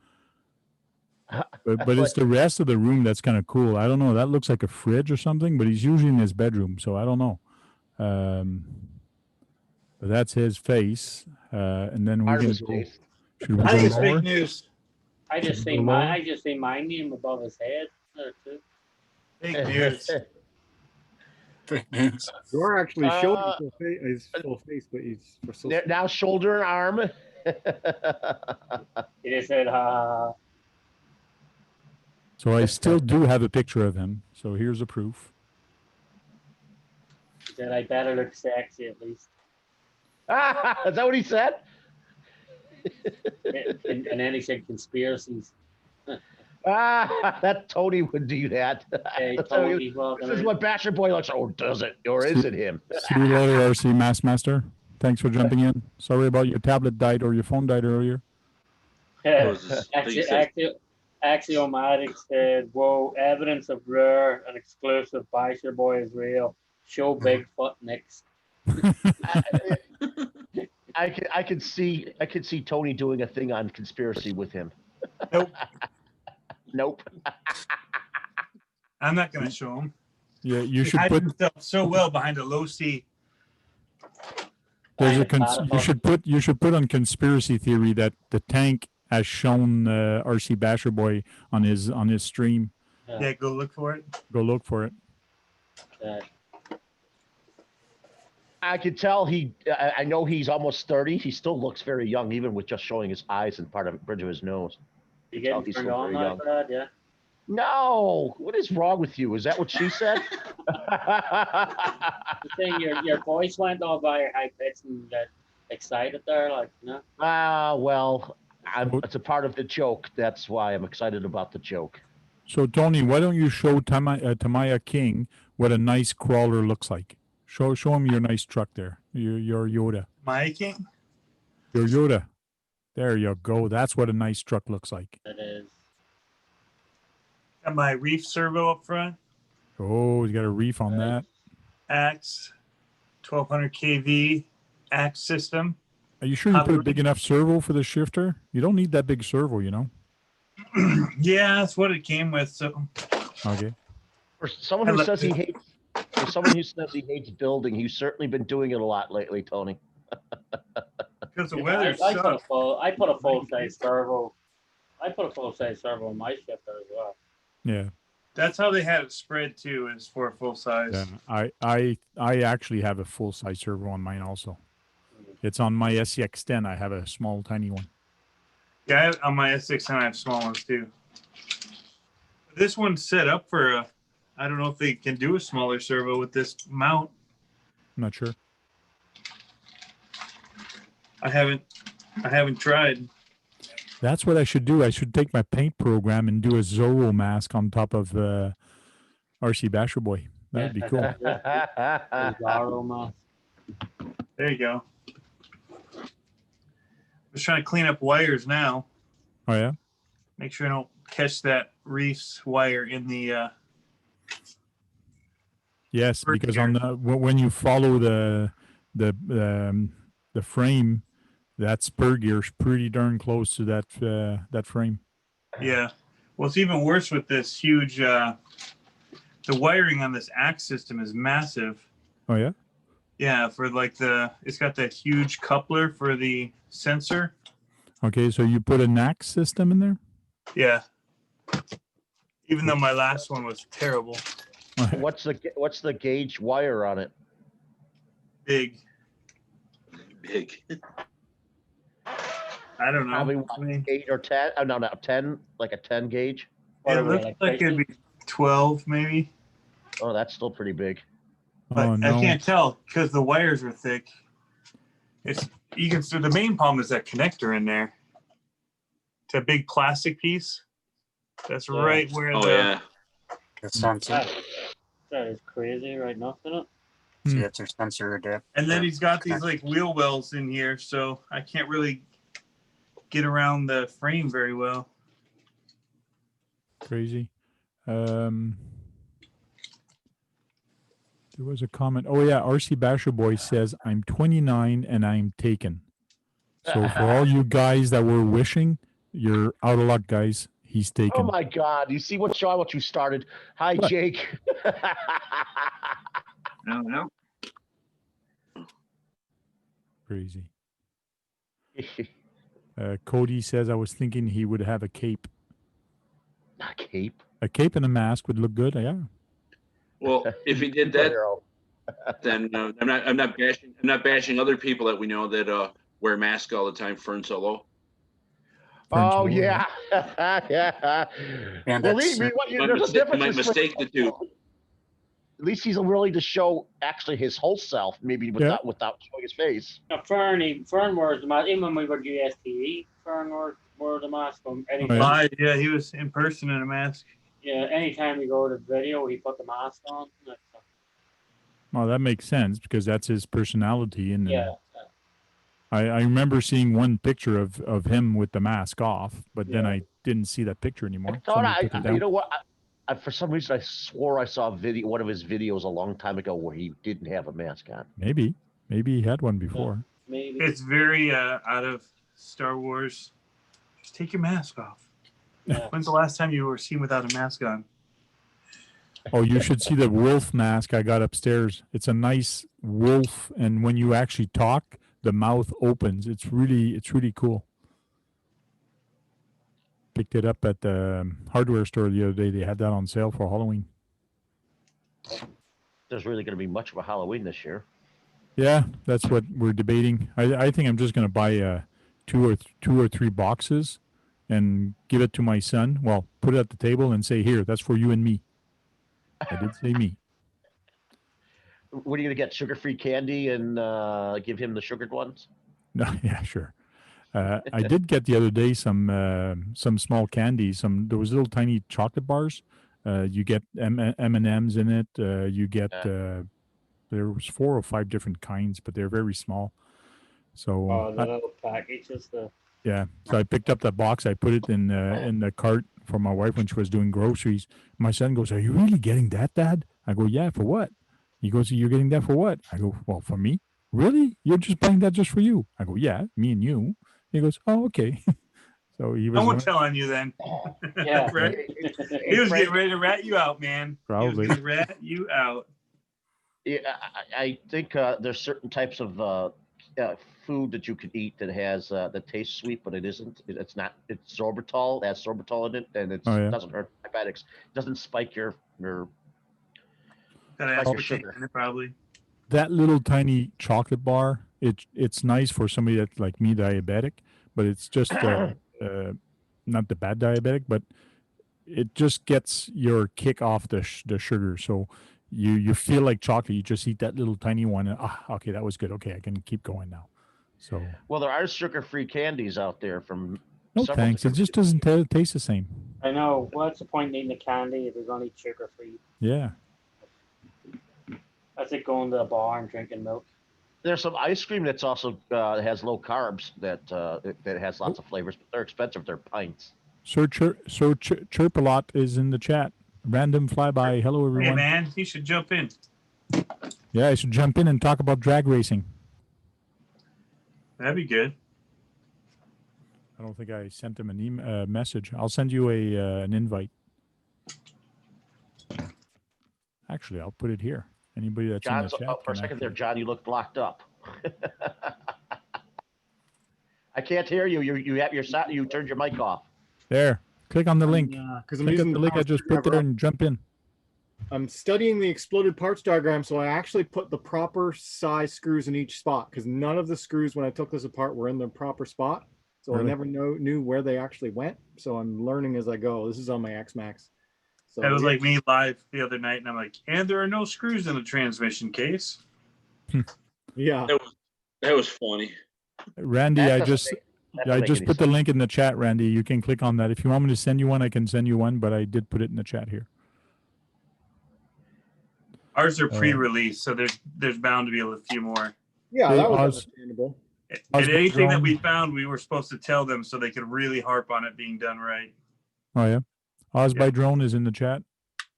But it's the rest of the room that's kind of cool. I don't know. That looks like a fridge or something, but he's usually in his bedroom, so I don't know. But that's his face, and then we Part of can his go. face. Should we I go think it's lower? fake news. I just Should we see go my lower? I just see my name above his head there too. Fake news. Fake news. You're actually showing Uh, his full face, but he's so Now shoulder and arm. He just said, So I still do have a picture of him. So here's the proof. he said I better look sexy at least. Is that what he said? And then he said conspiracies. That Tony would do that. Hey, That's how Tony, well, this is what Basher Boy looks. Oh, does it or is it him? See you later, RC Massmaster. Thanks for jumping in. Sorry about your tablet died or your phone died earlier. Axiomatic said, "Whoa, evidence of rare and exclusive Basher Boy is real. Show Bigfoot next." I could see Tony doing a thing on conspiracy with him. Nope. Nope. I'm not going to show him. Yeah, you He should hides put. himself so well behind a low C. There's you should put on conspiracy theory that the tank has shown RC Basher Boy on his stream. Yeah, go look for it. Go look for it. I could tell I know he's almost 30. He still looks very young, even with just showing his eyes and part of the bridge of his nose. You Tell getting he's turned still on very like that? Yeah. No, what is wrong with you? Is that what she said? The thing, your voice went all by high pitched and got excited there, like no. Well, it's a part of the joke. That's why I'm excited about the joke. So Tony, why don't you show Tamaya King what a nice crawler looks like? Show him your nice truck there. Your Yoda. My King? Your Yoda. There you go. That's what a nice truck looks like. It is. Got my reef servo up front. Oh, you got a reef on that. Axe, 1200 kV axe system. Are you sure you put a big enough servo for the shifter? You don't need that big servo, you know. Yeah, that's what it came with. So Okay. For someone who says he hates building, he's certainly been doing it a lot lately, Tony. because the weather I sucks. put a full size servo. I put a full size servo in my shifter as well. Yeah. That's how they had it spread too, is for a full size. Yeah. I actually have a full size servo on mine also. It's on my SCX10. I have a small, tiny one. Yeah, on my S6 I have small ones too. This one's set up for a. I don't know if they can do a smaller servo with this mount. I'm not sure. I haven't tried. That's what I should do. I should take my paint program and do a Zorro mask on top of RC Basher Boy. That'd be cool. There you go. Just trying to clean up wires now. Oh yeah. Make sure I don't catch that reef's wire in the. Yes, because on the when you follow the frame, that spur gear's pretty darn close to that frame. Yeah. Well, it's even worse with this huge. The wiring on this axe system is massive. Oh yeah. Yeah, for like it's got that huge coupler for the sensor. Okay, so you put a NAC system in there? Yeah. Even though my last one was terrible. What's the gauge wire on it? Big. I don't know. Probably 8 or 10. Oh, no, 10, like a 10 gauge. It looks like it'd be 12, maybe. Oh, that's still pretty big. But Oh, no. I can't tell because the wires are thick. So the main problem is that connector in there. It's a big plastic piece. That's right where yeah. It's sensor. That is crazy right now, isn't it? See, it's your sensor adapter. And then he's got these like wheel wells in here, so I can't really get around the frame very well. Crazy. There was a comment. Oh yeah, RC Basher Boy says I'm 29 and I'm taken. So for all you guys that were wishing, you're out of luck, guys. He's Oh taken. my God! You see what Sean? What you started? Hi, What? Jake. No, no. Crazy. Cody says, I was thinking he would have a cape. Not cape. A cape and a mask would look good. Yeah. Well, if he did that, Superhero. then I'm not bashing other people that we know that wear masks all the time. Fern Solo. Oh Solo, yeah, yeah. And Believe that's me, there's a You difference. might between- mistake the two. At least he's willing to show actually his whole self, maybe without showing his face. Fern wears the mask. Even when we were GSTE, Fern wore the mask. Yeah, he was in person in a mask. Yeah, anytime we go to video, he put the mask on. Well, that makes sense because that's his personality. And Yeah. I remember seeing one picture of him with the mask off, but then I didn't see that picture anymore. I thought Somebody took it down. you know what? I, for some reason, I swore I saw one of his videos a long time ago where he didn't have a mask on. Maybe he had one before. Maybe. It's very out of Star Wars. Just take your mask off. Yeah. When's the last time you were seen without a mask on? Oh, you should see the wolf mask I got upstairs. It's a nice wolf, and when you actually talk, the mouth opens. It's really cool. Picked it up at the hardware store the other day. They had that on sale for Halloween. There's really going to be much of a Halloween this year. Yeah, that's what we're debating. I think I'm just going to buy two or three boxes and give it to my son. Well, put it at the table and say, here, that's for you and me. I did say me. What are you going to get? Sugar-free candy and give him the sugared ones? No, yeah, sure. I did get the other day some small candies. There was little tiny chocolate bars. You get M&Ms in it. You get there was 4 or 5 different kinds, but they're very small. So the little packages. Yeah, so I picked up that box. I put it in the cart for my wife when she was doing groceries. My son goes, "Are you really getting that, Dad?" I go, "Yeah, for what?" He goes, "You're getting that for what?" I go, "Well, for me." "Really? You're just buying that just for you?" I go, "Yeah, me and you." He goes, "Oh, okay." So he was. I won't tell on you then. Yeah. Right? He was getting ready to rat you out, man. Probably. He was going to rat you out. Yeah, I think there's certain types of food that you can eat that has that tastes sweet, but it isn't. It's not. It's sorbitol. It has sorbitol in it, and it doesn't hurt diabetics. It doesn't spike your Got spike your aspartame sugar. in it, probably. That little tiny chocolate bar, it's nice for somebody that's like me, diabetic, but it's just not the bad diabetic, but it just gets your kick off the sugar. So you feel like chocolate. You just eat that little tiny one. And, okay, that was good. Okay, I can keep going now. So Well, there are sugar-free candies out there from. no thanks. It just doesn't taste the same. I know. What's the point in eating the candy if you're going to eat sugar free? Yeah. That's like going to a bar and drinking milk. There's some ice cream that's also has low carbs that has lots of flavors, but they're expensive. They're pints. Chirp a lot is in the chat. Random flyby. Hello, everyone. Hey, man, you should jump in. Yeah, I should jump in and talk about drag racing. That'd be good. I don't think I sent him an message. I'll send you an invite. Actually, I'll put it here. Anybody that's John's in the chat. for a second there, John. You look blocked up. I can't hear you. You have you turned your mic off. There. Click on the link. Because I'm Click on using the link I just put there and jump in. I'm studying the exploded parts diagram, so I actually put the proper size screws in each spot because none of the screws when I took this apart were in the proper spot. So Really? I never knew where they actually went. So I'm learning as I go. This is on my X-Max. So That was like me live the other night, and I'm like, and there are no screws in the transmission case. Yeah. That was funny. Randy, That I doesn't just that doesn't I make just any put the sense. link in the chat, Randy. You can click on that. If you want me to send you one, I can send you one, but I did put it in the chat here. Ours are pre-released, so there's bound to be a few more. Yeah, Hey, that was Oz. understandable. And anything that Drone. we found, we were supposed to tell them so they could really harp on it being done right. Oh yeah. Oz by Drone is in the chat.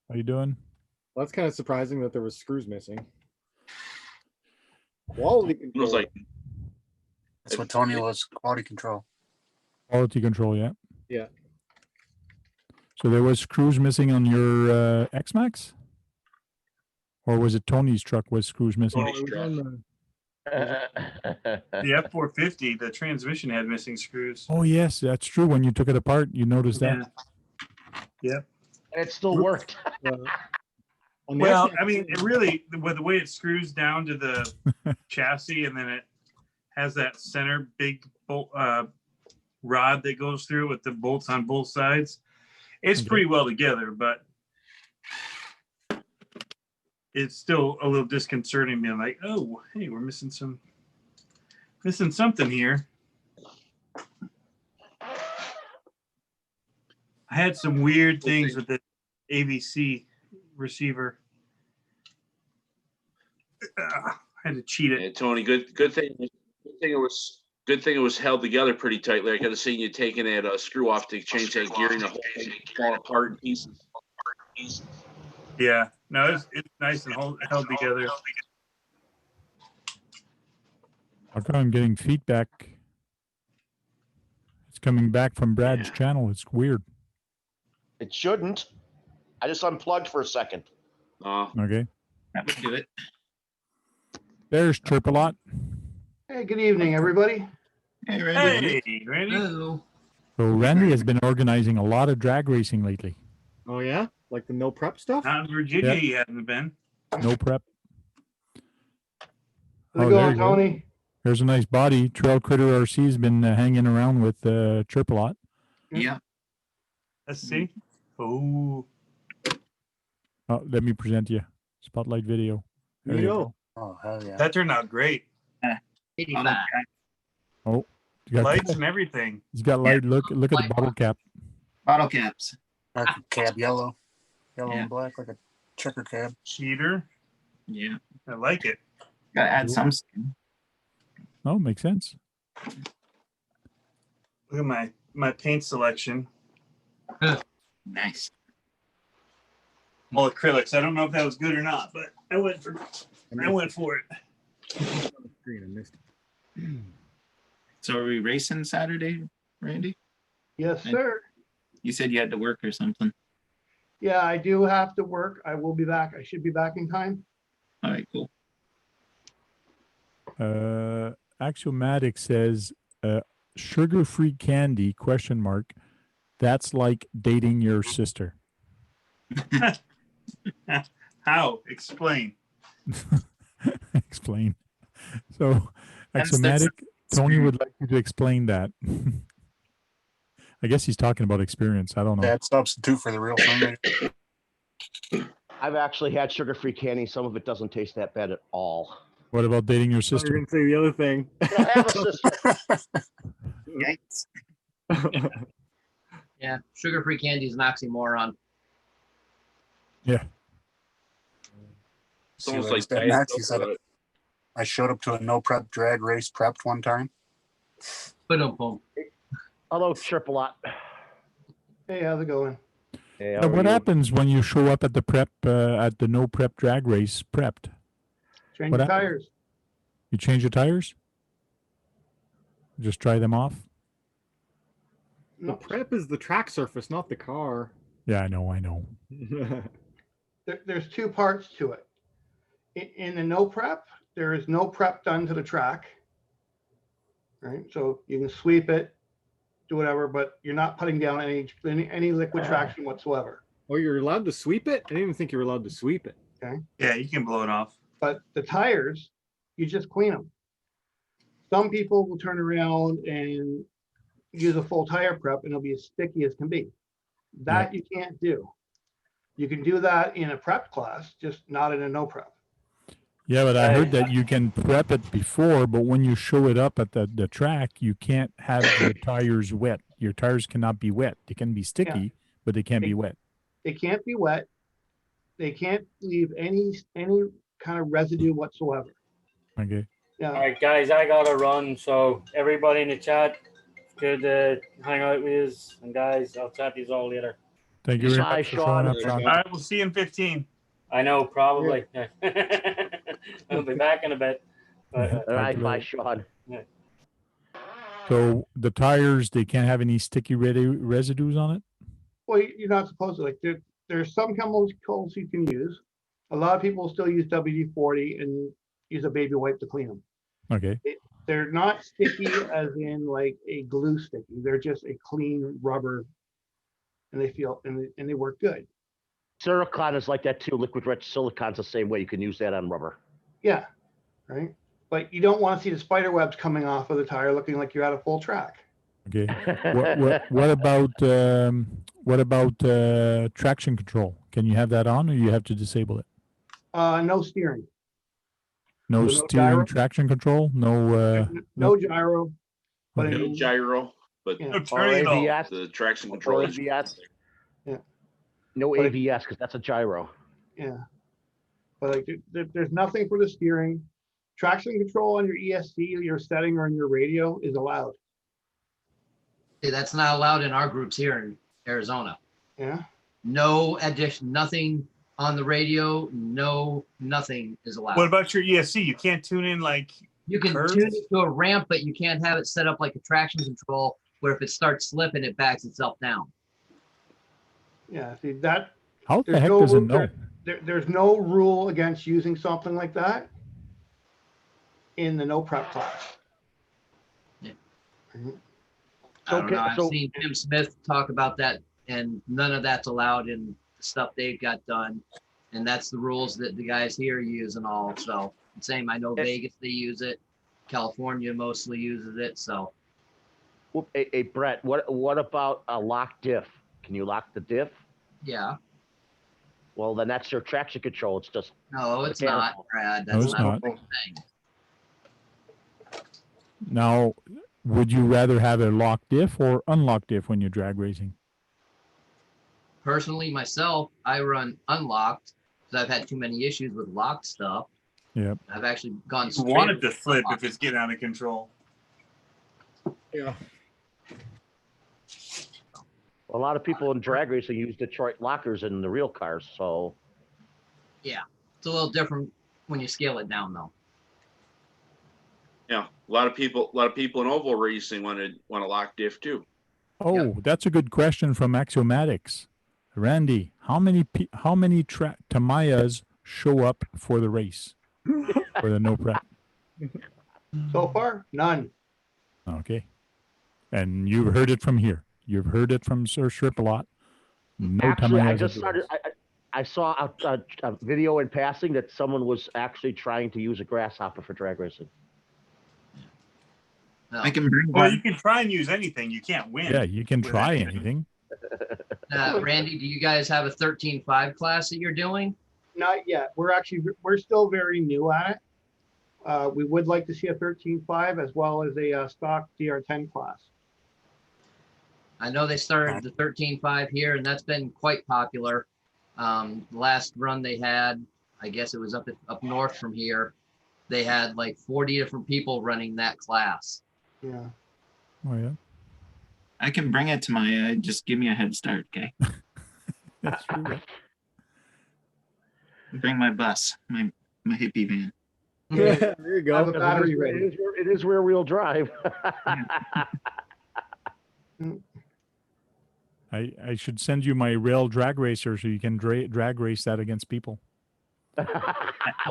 How you doing? Well, that's kind of surprising that there was screws missing. Quality It control. was like That's what Tony was. Quality control. Quality control, yeah. Yeah. So there was screws missing on your X-Max? Or was it Tony's truck was screws missing? Oh, it was on the- The F450, the transmission had missing screws. Oh, yes, that's true. When you took it apart, you noticed that. Yeah. And it still worked. on the Well, X-Max, I mean, it really, with the way it screws down to the chassis, and then it has that center big bolt, rod that goes through with the bolts on both sides. It's Okay. pretty well together, but it's still a little disconcerting being like, oh, hey, we're missing something here. I had some weird things with the AVC receiver. I had to cheat it. Yeah, Tony, good thing it was held together pretty tightly. I could have seen you taking that screw off to change that gearing, the whole thing fall apart in pieces. Yeah, no, it's nice and held together. How come I'm getting feedback? It's coming back from Brad's channel. It's weird. It shouldn't. I just unplugged for a second. Okay. That would do it. There's Chirp a lot. Hey, good evening, everybody. Hey, Randy. Hey, Randy. Hello. So Randy has been organizing a lot of drag racing lately. Oh yeah, like the no prep stuff. Not in Virginia, Yeah. he hasn't been. No prep. How's it Oh, there going, you go. Tony? There's a nice body. Trail Critter RC's been hanging around with Chirp a lot. Yeah. Let's see. Oh, Oh, let me present you. Spotlight video. There you go. Oh, hell yeah. that turned out great. 85. Oh, you got, Lights and everything. he's got light. Look at the bottle cap. Bottle caps. Dark cab yellow. Yellow Yeah. and black, like a checker cab. Cheater. Yeah. I like it. Gotta add some skin. Oh, makes sense. Look at my paint selection. Nice. All acrylics. I don't know if that was good or not, but I went for it. Screen, I missed it. So are we racing Saturday, Randy? Yes, sir. You said you had to work or something. Yeah, I do have to work. I will be back. I should be back in time. All right, cool. Axiomatic says sugar-free candy ? That's like dating your sister. How? Explain. Explain. So That's Axiomatic, Tony would like you to explain that. I guess he's talking about experience. I don't know. Bad substitute for the real thing. I've actually had sugar-free candy. Some of it doesn't taste that bad at all. What about dating your I was sister? gonna say the other thing. I don't have a sister. Yikes. Yeah, sugar-free candy is an oxymoron. Yeah. It's almost See what like I said, Diet Max, he Coke, said it. I showed up to a no prep drag race prepped one time. Boom. Hello, Chirp a lot. Hey, how's it going? Hey, Now, how are what you? happens when you show up at the prep at the no prep drag race prepped? Change What your happened? tires. You change your tires? Just try them off? The No, prep is the track surface, not the car. Yeah, I know. there's two parts to it. In the no prep, there is no prep done to the track. Right, so you can sweep it, do whatever, but you're not putting down any liquid traction whatsoever. Oh, you're allowed to sweep it? I didn't even think you were allowed to sweep it. Yeah, you can blow it off. But the tires, you just clean them. Some people will turn around and use a full tire prep and it'll be as sticky as can be. That you can't do. You can do that in a prep class, just not in a no prep. Yeah, but I heard that you can prep it before, but when you show it up at the track, you can't have your tires wet. Your tires cannot be wet. They can be sticky, but they can't be wet. They can't be wet. They can't leave any kind of residue whatsoever. Okay. Yeah. All right, guys, I gotta run. So everybody in the chat, good to hang out with us. And guys, I'll chat to you all later. Thank you very Bye, much for showing up, Sean. Sean. All right, we'll see you in 15. I know, probably. I'll be back in a bit. But, All right, Thank you bye, very- Sean. So the tires, they can't have any sticky residues on it? Well, you're not supposed to, like, there's some chemicals you can use. A lot of people still use WD-40 and use a baby wipe to clean them. Okay. They're not sticky as in like a glue sticky. They're just a clean rubber, and they feel and they work good. Silicon is like that too. Liquid rich silicon's the same way. You can use that on rubber. Yeah, right. But you don't want to see the spider webs coming off of the tire looking like you're at a full track. Okay. What about traction control? Can you have that on, or you have to disable it? No steering. No So no steering, gyro? traction control. No. No gyro. But I No mean, gyro, but yeah. No Or turning at all. ABS. the traction Or control is ABS. Yeah. No But- ABS because that's a gyro. Yeah. But like, there's nothing for the steering. Traction control on your ESC, your setting, or in your radio is allowed. Hey, that's not allowed in our groups here in Arizona. Yeah. No addition, nothing on the radio, nothing is allowed. What about your ESC? You can't tune in like You can curves? tune it to a ramp, but you can't have it set up like a traction control where if it starts slipping, it backs itself down. Yeah. See that. How the There's heck no does it rule- know? There's no rule against using something like that in the no prep class. Yeah. Mhm. I don't know. I've so- seen Tim Smith talk about that, and none of that's allowed in the stuff they've got done. And that's the rules that the guys here use and all. So same, I know Vegas, they use it. California mostly uses it. So Hey, Brett, what about a lock diff? Can you lock the diff? yeah, Well, then that's your traction control. It's just no, it's Mechanical. not, Brad. No, That's it's not not. the same thing. Now, would you rather have a locked diff or unlocked diff when you're drag racing? Personally, myself, I run unlocked because I've had too many issues with locked stuff. Yep. I've actually gone You straight. want it to with flip unlocked. if it's getting out of control. Yeah. a lot of people in drag racing use Detroit lockers in the real cars. So Yeah, it's a little different when you scale it down, though. Yeah, a lot of people in oval racing want to lock diff too. Oh, that's a good question from Axiomatics. Randy, how many Tamayas show up for the race for the no prep? So far, none. Okay, and you've heard it from here. You've heard it from Sir Strip a lot. No actually, I Tamayas just at the started. race. I saw a video in passing that someone was actually trying to use a grasshopper for drag racing. No. I can bring Well, one. you can try and use anything. You can't win. Yeah, you can with try anything. anything. Randy, do you guys have a 13.5 class that you're doing? Not yet. We're still very new at it. We would like to see a 13.5 as well as a stock DR10 class. I know they started the 13.5 here, and that's been quite popular. Last run they had, I guess it was up north from here. They had like 40 different people running that class. Yeah. Oh yeah, I can bring it to my. Just give me a head start, okay? that's true. Bring my bus, my hippie van. There you I have a go. battery ready. It is rear wheel drive. I should send you my rail drag racer so you can drag race that against people.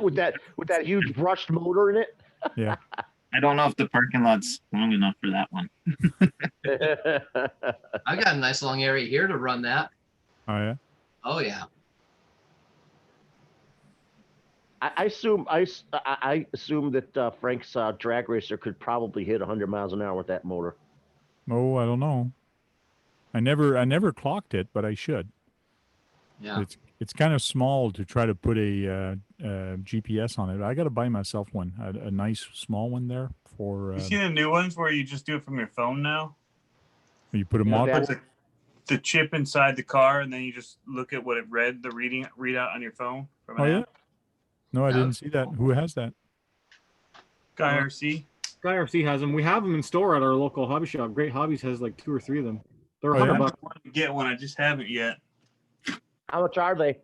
with that huge brushed motor in it. Yeah. I don't know if the parking lot's long enough for that one. I got a nice long area here to run that. Oh yeah. Oh yeah. I assume that Frank's drag racer could probably hit 100 miles an hour with that motor. Oh, I don't know. I never clocked it, but I should. Yeah. It's kind of small to try to put a GPS on it. I got to buy myself one, a nice small one there for. You see the new ones where you just do it from your phone now? You put a Yeah, model. Put the chip inside the car, and then you just look at what it read, the readout on your phone from Oh an yeah. app. No, I No. didn't see that. Who has that? Guy RC. IRC has them. We have them in store at our local hobby shop. Great Hobbies has like 2 or 3 of them. They're Oh, yeah? $100. I want to get one. I just haven't yet. How much are they?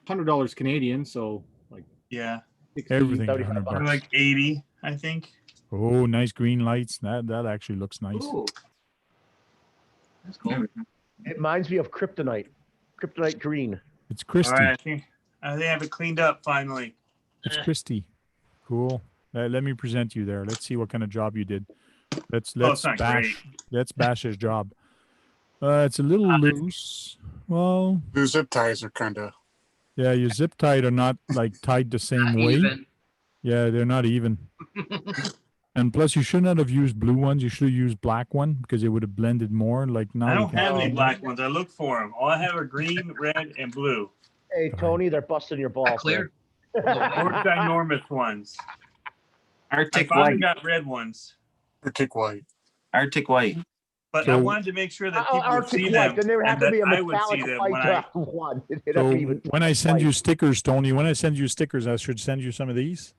$100 Canadian. So like Yeah, 60, Everything. 75 $100 they're like 80, I think. Oh, nice green lights. That actually looks nice. Ooh. That's cool. It reminds me of kryptonite. Kryptonite green. It's All Christy. right, I think I have it cleaned up finally. It's Christy. Cool. Let me present you there. Let's see what kind of job you did. Let's it's not bash. Let's bash his job. It's a little loose. Well, The zip ties are kind of. yeah, your zip tied are not like tied the same Not way. even. Yeah, they're not even. And plus, you should not have used blue ones. You should have used black one because it would have blended more. Like now, I you don't can have any see- black ones. I look for them. All I have are green, red, and blue. Hey, Tony, they're busting your balls. Clear. Or ginormous ones. I Arctic finally white. got red ones. Arctic white. Arctic white. But I So- wanted to make sure that people would Arctic see white. them Then there would have and to that be a I would see metallic them white when I. one. It'd have So to be even when I send you white. stickers, Tony, when I send you stickers, I should send you some of these.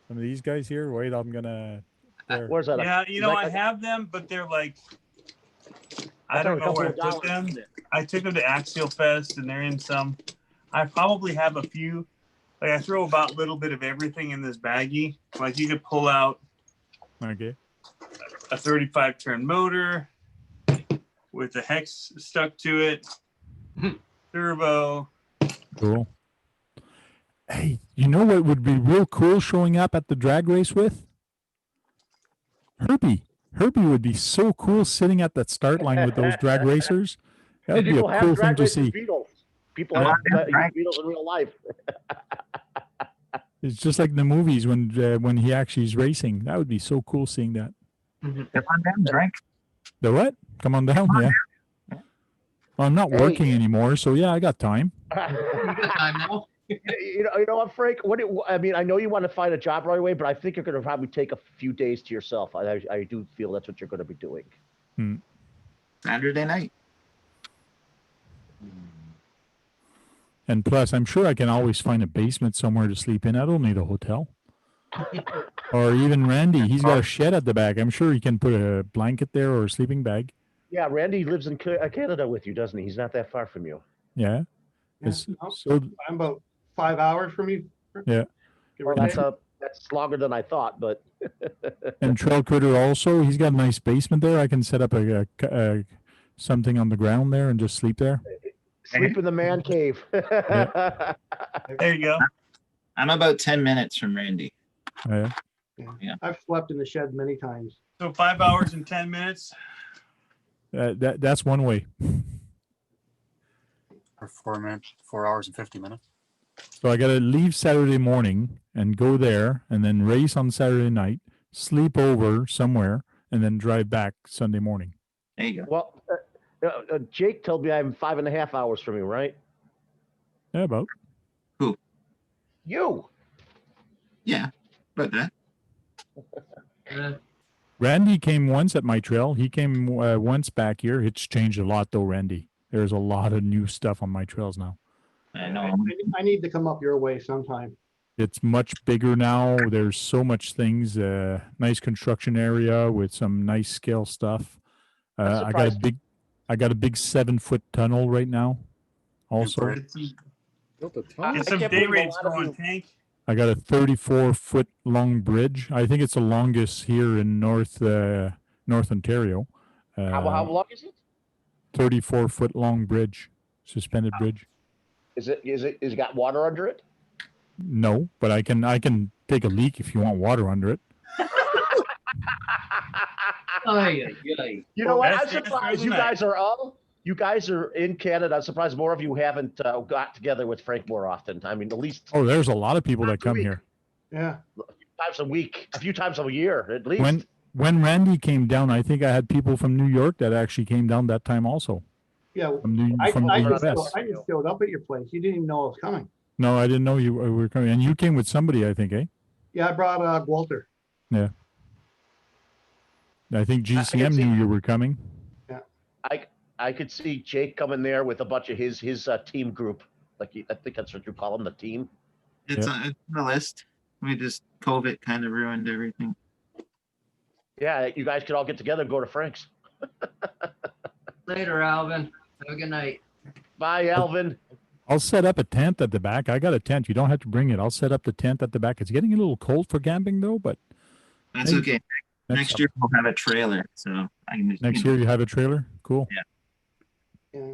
Some of these guys here. Wait, I'm gonna. There. Where's that? Yeah, Is I that- have them, but they're like. I That's don't only a know where I couple of put them. dollars. I took them to Axial Fest, and they're in some. I probably have a few. Like I throw about a little bit of everything in this baggie. Like you could pull out Okay. a 35 turn motor with a hex stuck to it, turbo. Cool. Hey, you know what would be real cool showing up at the drag race with? Herbie. Herbie would be so cool sitting at that start line with those drag racers. That would be a People have cool thing drag to races see. Beetles. People Come have on, man, drag- Beetles in real life. It's just like the movies when he actually is racing. That would be so cool seeing that. Come on down, drink. The what? Come on down, yeah. Well, I'm not Hey. working anymore, so yeah, I got time. You got time now? You know what, Frank? I mean, I know you want to find a job right away, but I think you're going to probably take a few days to yourself. I do feel that's what you're going to be doing. Saturday night. And plus, I'm sure I can always find a basement somewhere to sleep in. I don't need a hotel. Or even Randy, he's got a shed at the back. I'm sure he can put a blanket there or a sleeping bag. Yeah, Randy lives in Canada with you, doesn't he? He's not that far from you. Yeah. Yeah, It's- no, so I'm about 5 hours from you. Yeah. Give or Well, take. that's longer than I thought, but and Trail Critter also, he's got a nice basement there. I can set up a something on the ground there and just sleep there. sleep in the man cave. There you go. I'm about 10 minutes from Randy. Yeah. I've slept in the shed many times. So 5 hours and 10 minutes. That's one way. Or 4 minutes, 4 hours and 50 minutes. So I got to leave Saturday morning and go there and then race on Saturday night, sleep over somewhere, and then drive back Sunday morning. There you go. Well, Jake told me I'm 5.5 hours from you, right? Yeah, about. You. Yeah, about that. Randy came once at my trail. He came once back here. It's changed a lot though, Randy. There's a lot of new stuff on my trails now. I know. I need to come up your way sometime. It's much bigger now. There's so much things. Nice construction area with some nice scale stuff. I got a big 7-foot tunnel right now. Also, Get some, I get some can't day believe a rates lot of going, you- Tank. I got a 34-foot long bridge. I think it's the longest here in North Ontario. How long is it? 34-foot long bridge, suspended bridge. Is it got water under it? No, but I can take a leak if you want water under it. You know what? I'm That's surprised you isn't it? guys are all. You guys are in Canada. I'm surprised more of you haven't got together with Frank more often. I mean, at least Oh, there's a lot of people that come here. Yeah. times a week, a few times a year, at least. When Randy came down, I think I had people from New York that actually came down that time also. Yeah. From the I just US. showed up at your place. You didn't even know I was coming. No, I didn't know you were coming. And you came with somebody, I think, eh? Yeah, I brought Walter. Yeah. I think GCM see- knew you were coming. I could see Jake coming there with a bunch of his team group. I think that's what you call them, the team. It's on the list. We just COVID kind of ruined everything. Yeah, you guys could all get together and go to Frank's. Later, Alvin. Have a good night. Bye, Alvin. I'll set up a tent at the back. I got a tent. You don't have to bring it. I'll set up the tent at the back. It's getting a little cold for camping though, but That's Hey, okay. Next year we'll have a trailer, so I can just next year you have a trailer. Cool. Yeah. Yeah.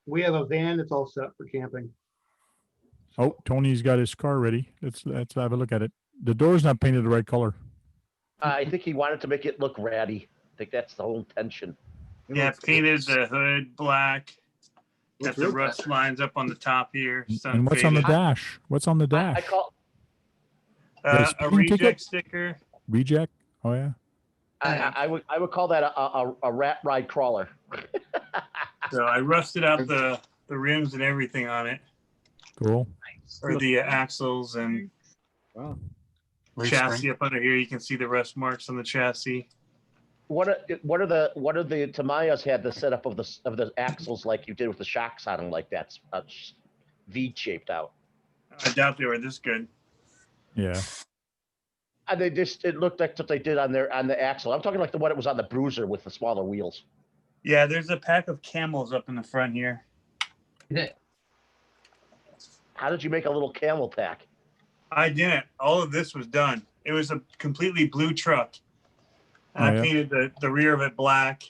We have a van that's all set for camping. Oh, Tony's got his car ready. Let's have a look at it. The door's not painted the right color. I think he wanted to make it look ratty. I think that's the whole intention. Yeah, painted the hood black. Got Looks the real rust lines up on the top here. And what's on the faded. dash? What's on the dash? I call The A speeding reject ticket? sticker. Reject? Oh yeah. I would call that a rat ride crawler. So I rusted out the rims and everything on it, Cool. or the axles and Wow. Leaf chassis spring. up under here. You can see the rust marks on the chassis. What are the Tamayas had the setup of the axles like you did with the shocks on them, like that's V shaped out. I doubt they were this good. Yeah. And it looked like what they did on the axle. I'm talking like the one that was on the Bruiser with the smaller wheels. Yeah, there's a pack of camels up in the front here. How did you make a little camel pack? I didn't. All of this was done. It was a completely blue truck. And Oh, I yeah. painted the rear of it black,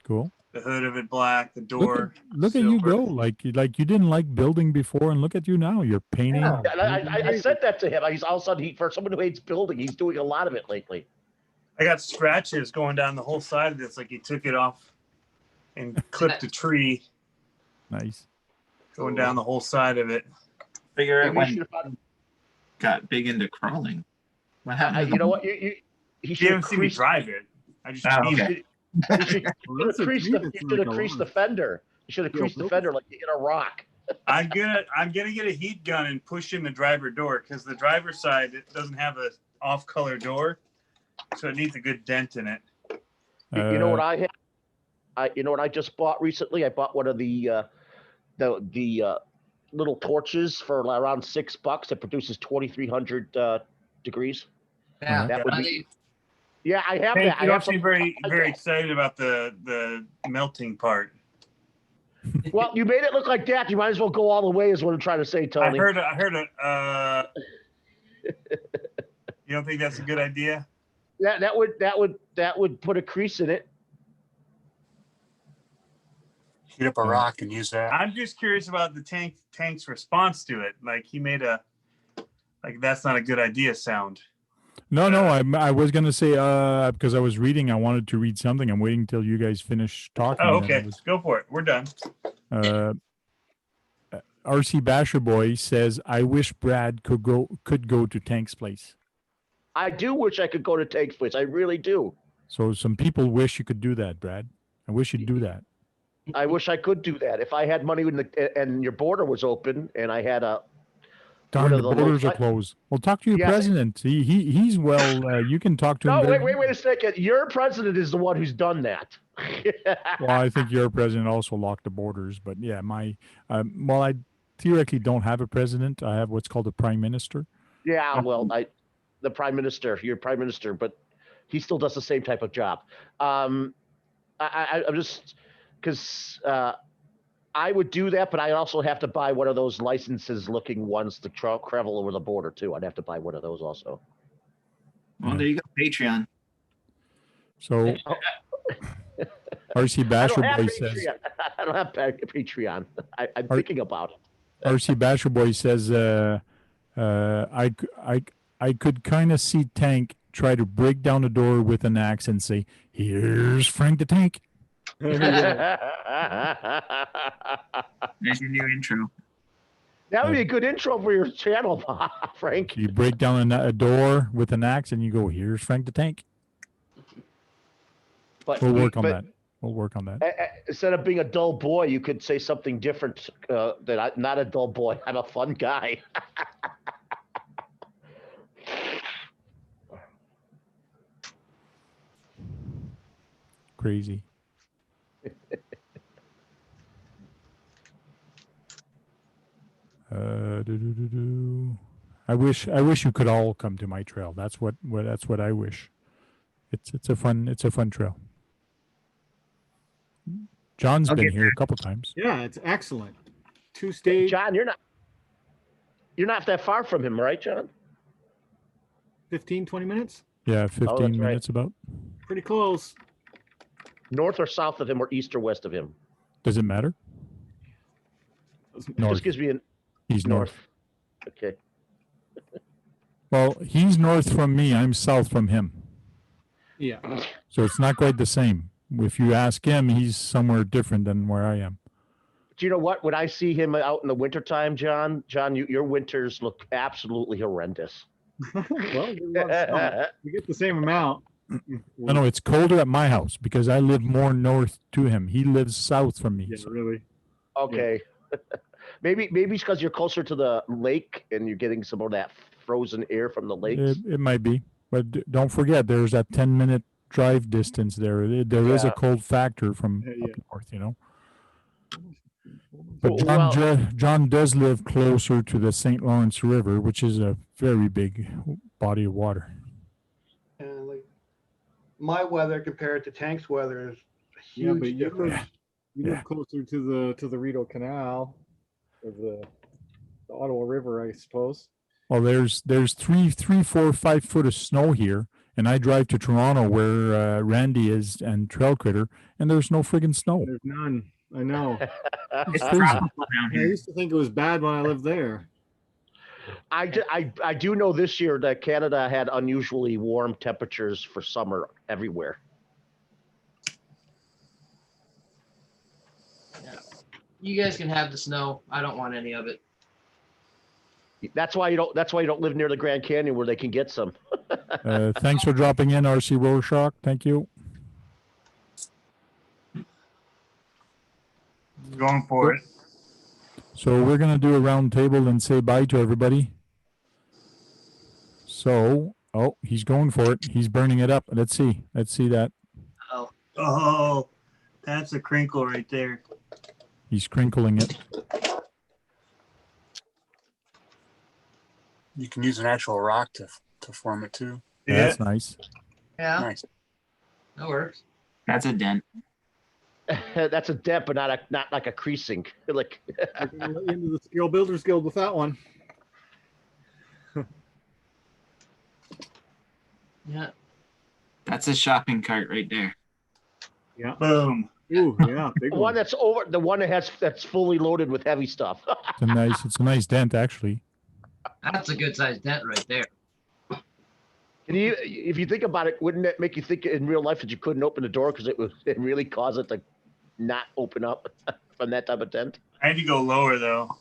Cool. the hood of it black, the door. Look at you silver. go. Like you didn't like building before, and look at you now. You're painting. Yeah, and I said that to him. He's all of a sudden for someone who hates building, he's doing a lot of it lately. I got scratches going down the whole side of this, like he took it off and clipped a tree Nice. going down the whole side of it. Figure out Maybe you when should have found- got big into crawling. What happened? you know what? He You should haven't have seen me creased. drive it. I just Oh, painted okay. it. You should have creased the fender. You should have creased the fender like you hit a rock. I'm gonna get a heat gun and push in the driver door because the driver's side it doesn't have a off color door, so it needs a good dent in it. You know what I have? You know what I just bought recently? I bought one of the little torches for around $6 that produces 2,300 degrees. Yeah, That would be. nice. Yeah, I have Hey, that. I you don't have seem some. very excited about the melting part. Well, you made it look like that. You might as well go all the way, is what I'm trying to say, Tony. I heard a. You don't think that's a good idea? Yeah, that would put a crease in it. Heat up a rock and use that. I'm just curious about the tank's response to it. Like he made a, like that's not a good idea sound. No, I was gonna say because I was reading. I wanted to read something. I'm waiting till you guys finish talking. Oh, and I okay, was- go for it. We're done. RC Basher Boy says, "I wish Brad could go to Tank's place." I do wish I could go to Tank's place. I really do. So some people wish you could do that, Brad. I wish you'd do that. I wish I could do that. If I had money and your border was open and I had a. Darn, of the the borders are most- closed. Well, talk to your Yeah. president. He's well. You can talk to No, him. wait a second. Your president is the one who's done that. Well, I think your president also locked the borders. But yeah, well, I theoretically don't have a president. I have what's called a prime minister. Yeah, well, the prime minister, your prime minister, but he still does the same type of job. I'm just because I would do that, but I also have to buy one of those licenses-looking ones to travel over the border too. I'd have to buy one of those also. Well, there you go. Patreon. So RC I Basher don't have Boy says. Patreon. I don't have Patreon. I'm thinking about it. RC Basher Boy says, I could kind of see Tank try to break down the door with an axe and say, "Here's Frank the Tank." There's your new intro. That would be a good intro for your channel, Frank. You break down a door with an axe and you go, "Here's Frank the Tank." But We'll work on that. We'll work on that. Instead of being a dull boy, you could say something different. Not a dull boy. I'm a fun guy. Crazy. I wish you could all come to my trail. That's what I wish. It's a fun trail. John's been here a couple times. Yeah, it's excellent. 2-stage. John, you're not that far from him, right, John? 15, 20 minutes. Yeah, 15 right. minutes about. Pretty close. North or south of him, or east or west of him? Does it matter? North. Just gives me an He's north. Okay. Well, he's north from me. I'm south from him. Yeah. So it's not quite the same. If you ask him, he's somewhere different than where I am. Do you know what? When I see him out in the wintertime, John, your winters look absolutely horrendous. Well, we get the same amount. No, it's colder at my house because I live more north to him. He lives south from me. Yeah, So. really. Okay. maybe it's because you're closer to the lake and you're getting some of that frozen air from the lakes. It might be. But don't forget, there's that 10-minute drive distance there. There is a cold factor from up north, you know. But John does live closer to the St. Lawrence River, which is a very big body of water. And like my weather compared to Tank's weather is a huge difference. You live closer to the Rideau Canal, or the Ottawa River, I suppose. Well, there's 3, 4, 5 foot of snow here, and I drive to Toronto where Randy is and Trail Critter, and there's no friggin' snow. There's none. I know. It's crazy. I used to think it was bad when I lived there. I do know this year that Canada had unusually warm temperatures for summer everywhere. Yeah. You guys can have the snow. I don't want any of it. That's why you don't live near the Grand Canyon where they can get some. Thanks for dropping in, RC Rorschach. Thank you. Going for it. So we're going to do a round table and say bye to everybody. So, he's going for it. He's burning it up. Let's see that. Oh, that's a crinkle right there. He's crinkling it. You can use an actual rock to form it too. Yeah. That's nice. Yeah. Nice. That works. That's a dent. That's a dent, but not like a creasing. Like I'm gonna let you into the Skill Builders Guild with that one. Yeah. That's a shopping cart right there. Yeah. Boom. Ooh, yeah. Big the one that's fully loaded with heavy stuff. It's a nice dent, actually. That's a good sized dent right there. And if you think about it, wouldn't that make you think in real life that you couldn't open the door because it really caused it to not open up from that type of dent? I had to go lower though.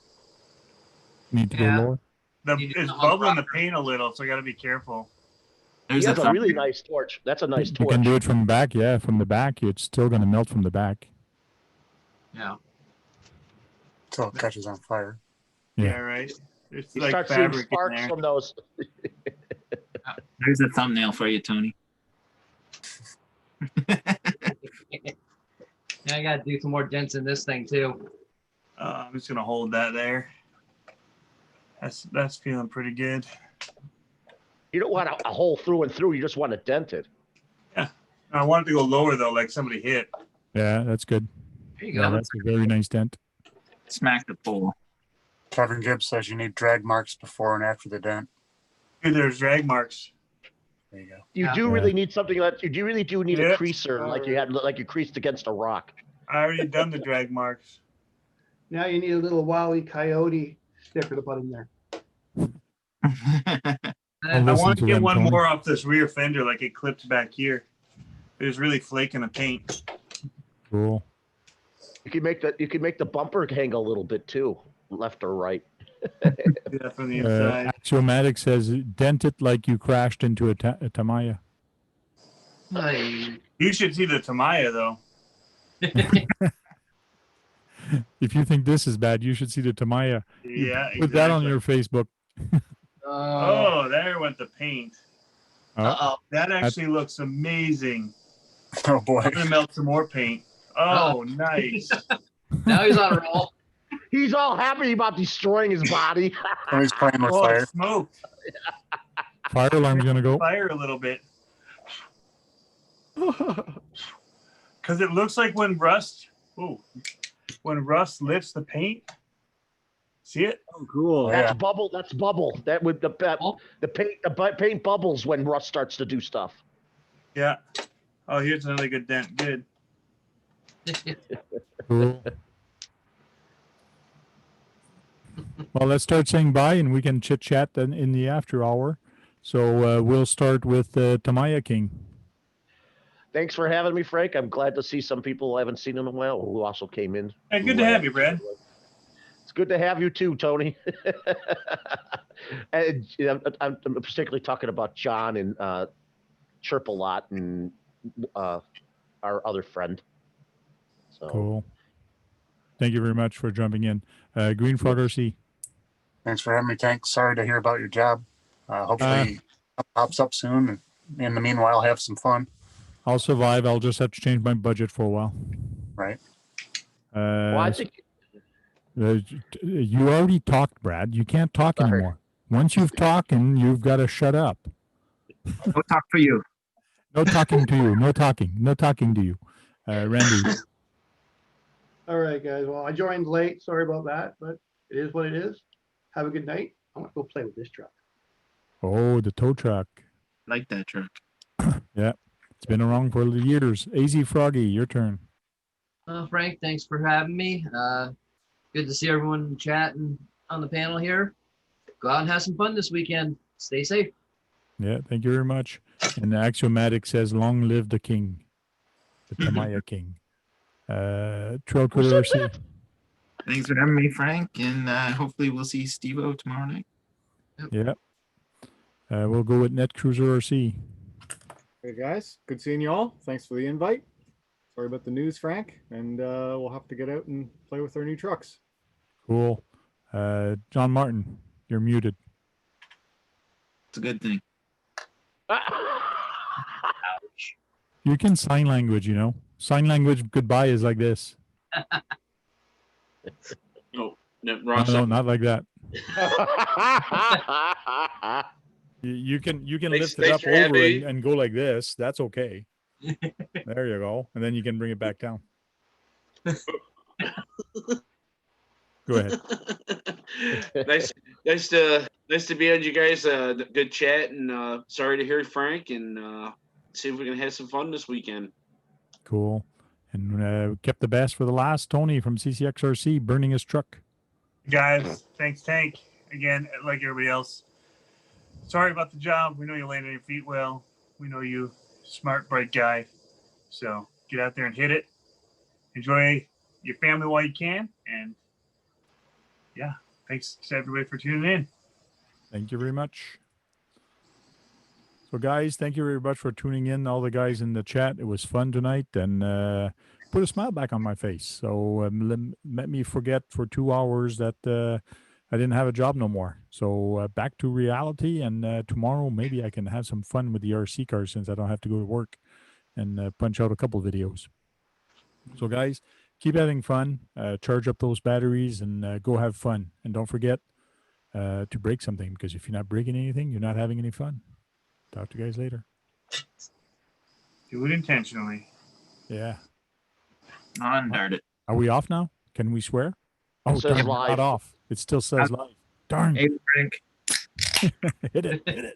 Need to go lower. It's bubbling the paint a little, so I got to be careful. He has a really nice torch. That's a nice You torch. can do it from the back. Yeah, from the back, it's still going to melt from the back. Yeah. Until it catches on fire. Yeah, right. It's You like start seeing fabric in sparks there. from those. There's a thumbnail for you, Tony. Yeah, I gotta do some more dents in this thing too. I'm just gonna hold that there. That's feeling pretty good. You don't want a hole through and through. You just want it dented. Yeah. I want it to go lower though, like somebody hit. Yeah, that's good. There you Yeah, go. that's a very nice dent. Smack the pole. Kevin Gibbs says you need drag marks before and after the dent. Dude, there's drag marks. There you go. You Yeah. do really need something that you really do need a Yep. creaser like you creased against a rock. I already done the drag marks. Now you need a little Wile E. Coyote sticker to put in there. I listen want to to get them, one Tony. more off this rear fender, like it clipped back here. It was really flaking the paint. Cool. You can make the bumper hang a little bit too, left or right. Do that from the inside. Axiomatic says dent it like you crashed into a Tamiya. Hey. You should see the Tamiya though. If you think this is bad, you should see the Tamiya. Yeah, Put that on exactly. your Facebook. Oh, there went the paint. Uh-oh. That actually looks amazing. Oh boy. I'm gonna melt some more paint. Oh, nice. Now he's on a roll. He's all happy about destroying his body. Tony's playing with Oh, fire. it smoked. Fire alarm's going to go. Fire a little bit. Because it looks like when rust lifts the paint. See it? Oh, cool. That's Yeah. bubble. That's bubble. That would the paint bubbles when rust starts to do stuff. Yeah. Oh, here's another good dent. Good. Cool. Well, let's start saying bye, and we can chit chat then in the after hour. So we'll start with Tamaya King. Thanks for having me, Frank. I'm glad to see some people I haven't seen in a while who also came in. Hey, good who to I have you, haven't Brad. seen in a while. It's good to have you too, Tony. And I'm particularly talking about John and Chirp a lot and our other friend. So Cool. Thank you very much for jumping in. Green Frog RC. Thanks for having me, Tank. Sorry to hear about your job. Hopefully it pops up soon. And in the meanwhile, have some fun. I'll survive. I'll just have to change my budget for a while. Right. well, I think You already talked, Brad. You can't talk Sorry. anymore. Once you've talking, you've got to shut up. No talk for you. No talking to you. No talking. No talking to you. Randy. All right, guys. Well, I joined late. Sorry about that, but it is what it is. Have a good night. I want to go play with this truck. Oh, the tow truck. Like that truck. Yeah. It's been around for years. AZ Froggy, your turn. Frank, thanks for having me. Good to see everyone chatting on the panel here. Go out and have some fun this weekend. Stay safe. Yeah, thank you very much. And Axiomatic says, long live the king. The Tamaya King. Trail Critter RC. Thanks for having me, Frank, and hopefully we'll see Steve-O tomorrow night. Yeah. We'll go with Net Cruiser RC. Hey guys, good seeing you all. Thanks for the invite. Sorry about the news, Frank, and we'll have to get out and play with our new trucks. Cool. John Martin, you're muted. It's a good thing. You can sign language, you know. Sign language goodbye is like this. No, no, No, wrong side. not like that. You can Thanks- lift it thanks up for having over me. and go like this. That's okay. There you go. And then you can bring it back down. Go ahead. nice to be on you guys. Good chat, and sorry to hear Frank, and see if we can have some fun this weekend. Cool. And kept the best for the last. Tony from CCXRC burning his truck. Guys, thanks, Tank. Again, like everybody else. Sorry about the job. We know you landed on your feet well. We know you smart, bright guy. So get out there and hit it. Enjoy your family while you can. And yeah, thanks to everybody for tuning in. Thank you very much. So, guys, thank you very much for tuning in. All the guys in the chat. It was fun tonight and put a smile back on my face. So, let me forget for 2 hours that I didn't have a job no more. So, back to reality. And tomorrow, maybe I can have some fun with the RC cars since I don't have to go to work and punch out a couple videos. So, guys, keep having fun. Charge up those batteries and go have fun. And don't forget to break something, because if you're not breaking anything, you're not having any fun. Talk to you guys later. Do it intentionally. Yeah. Darn it. Are we off now? Can we swear? Oh, says darn, live. not off. It still says live. Darn. Hey, Frank. Hit it. Hit it.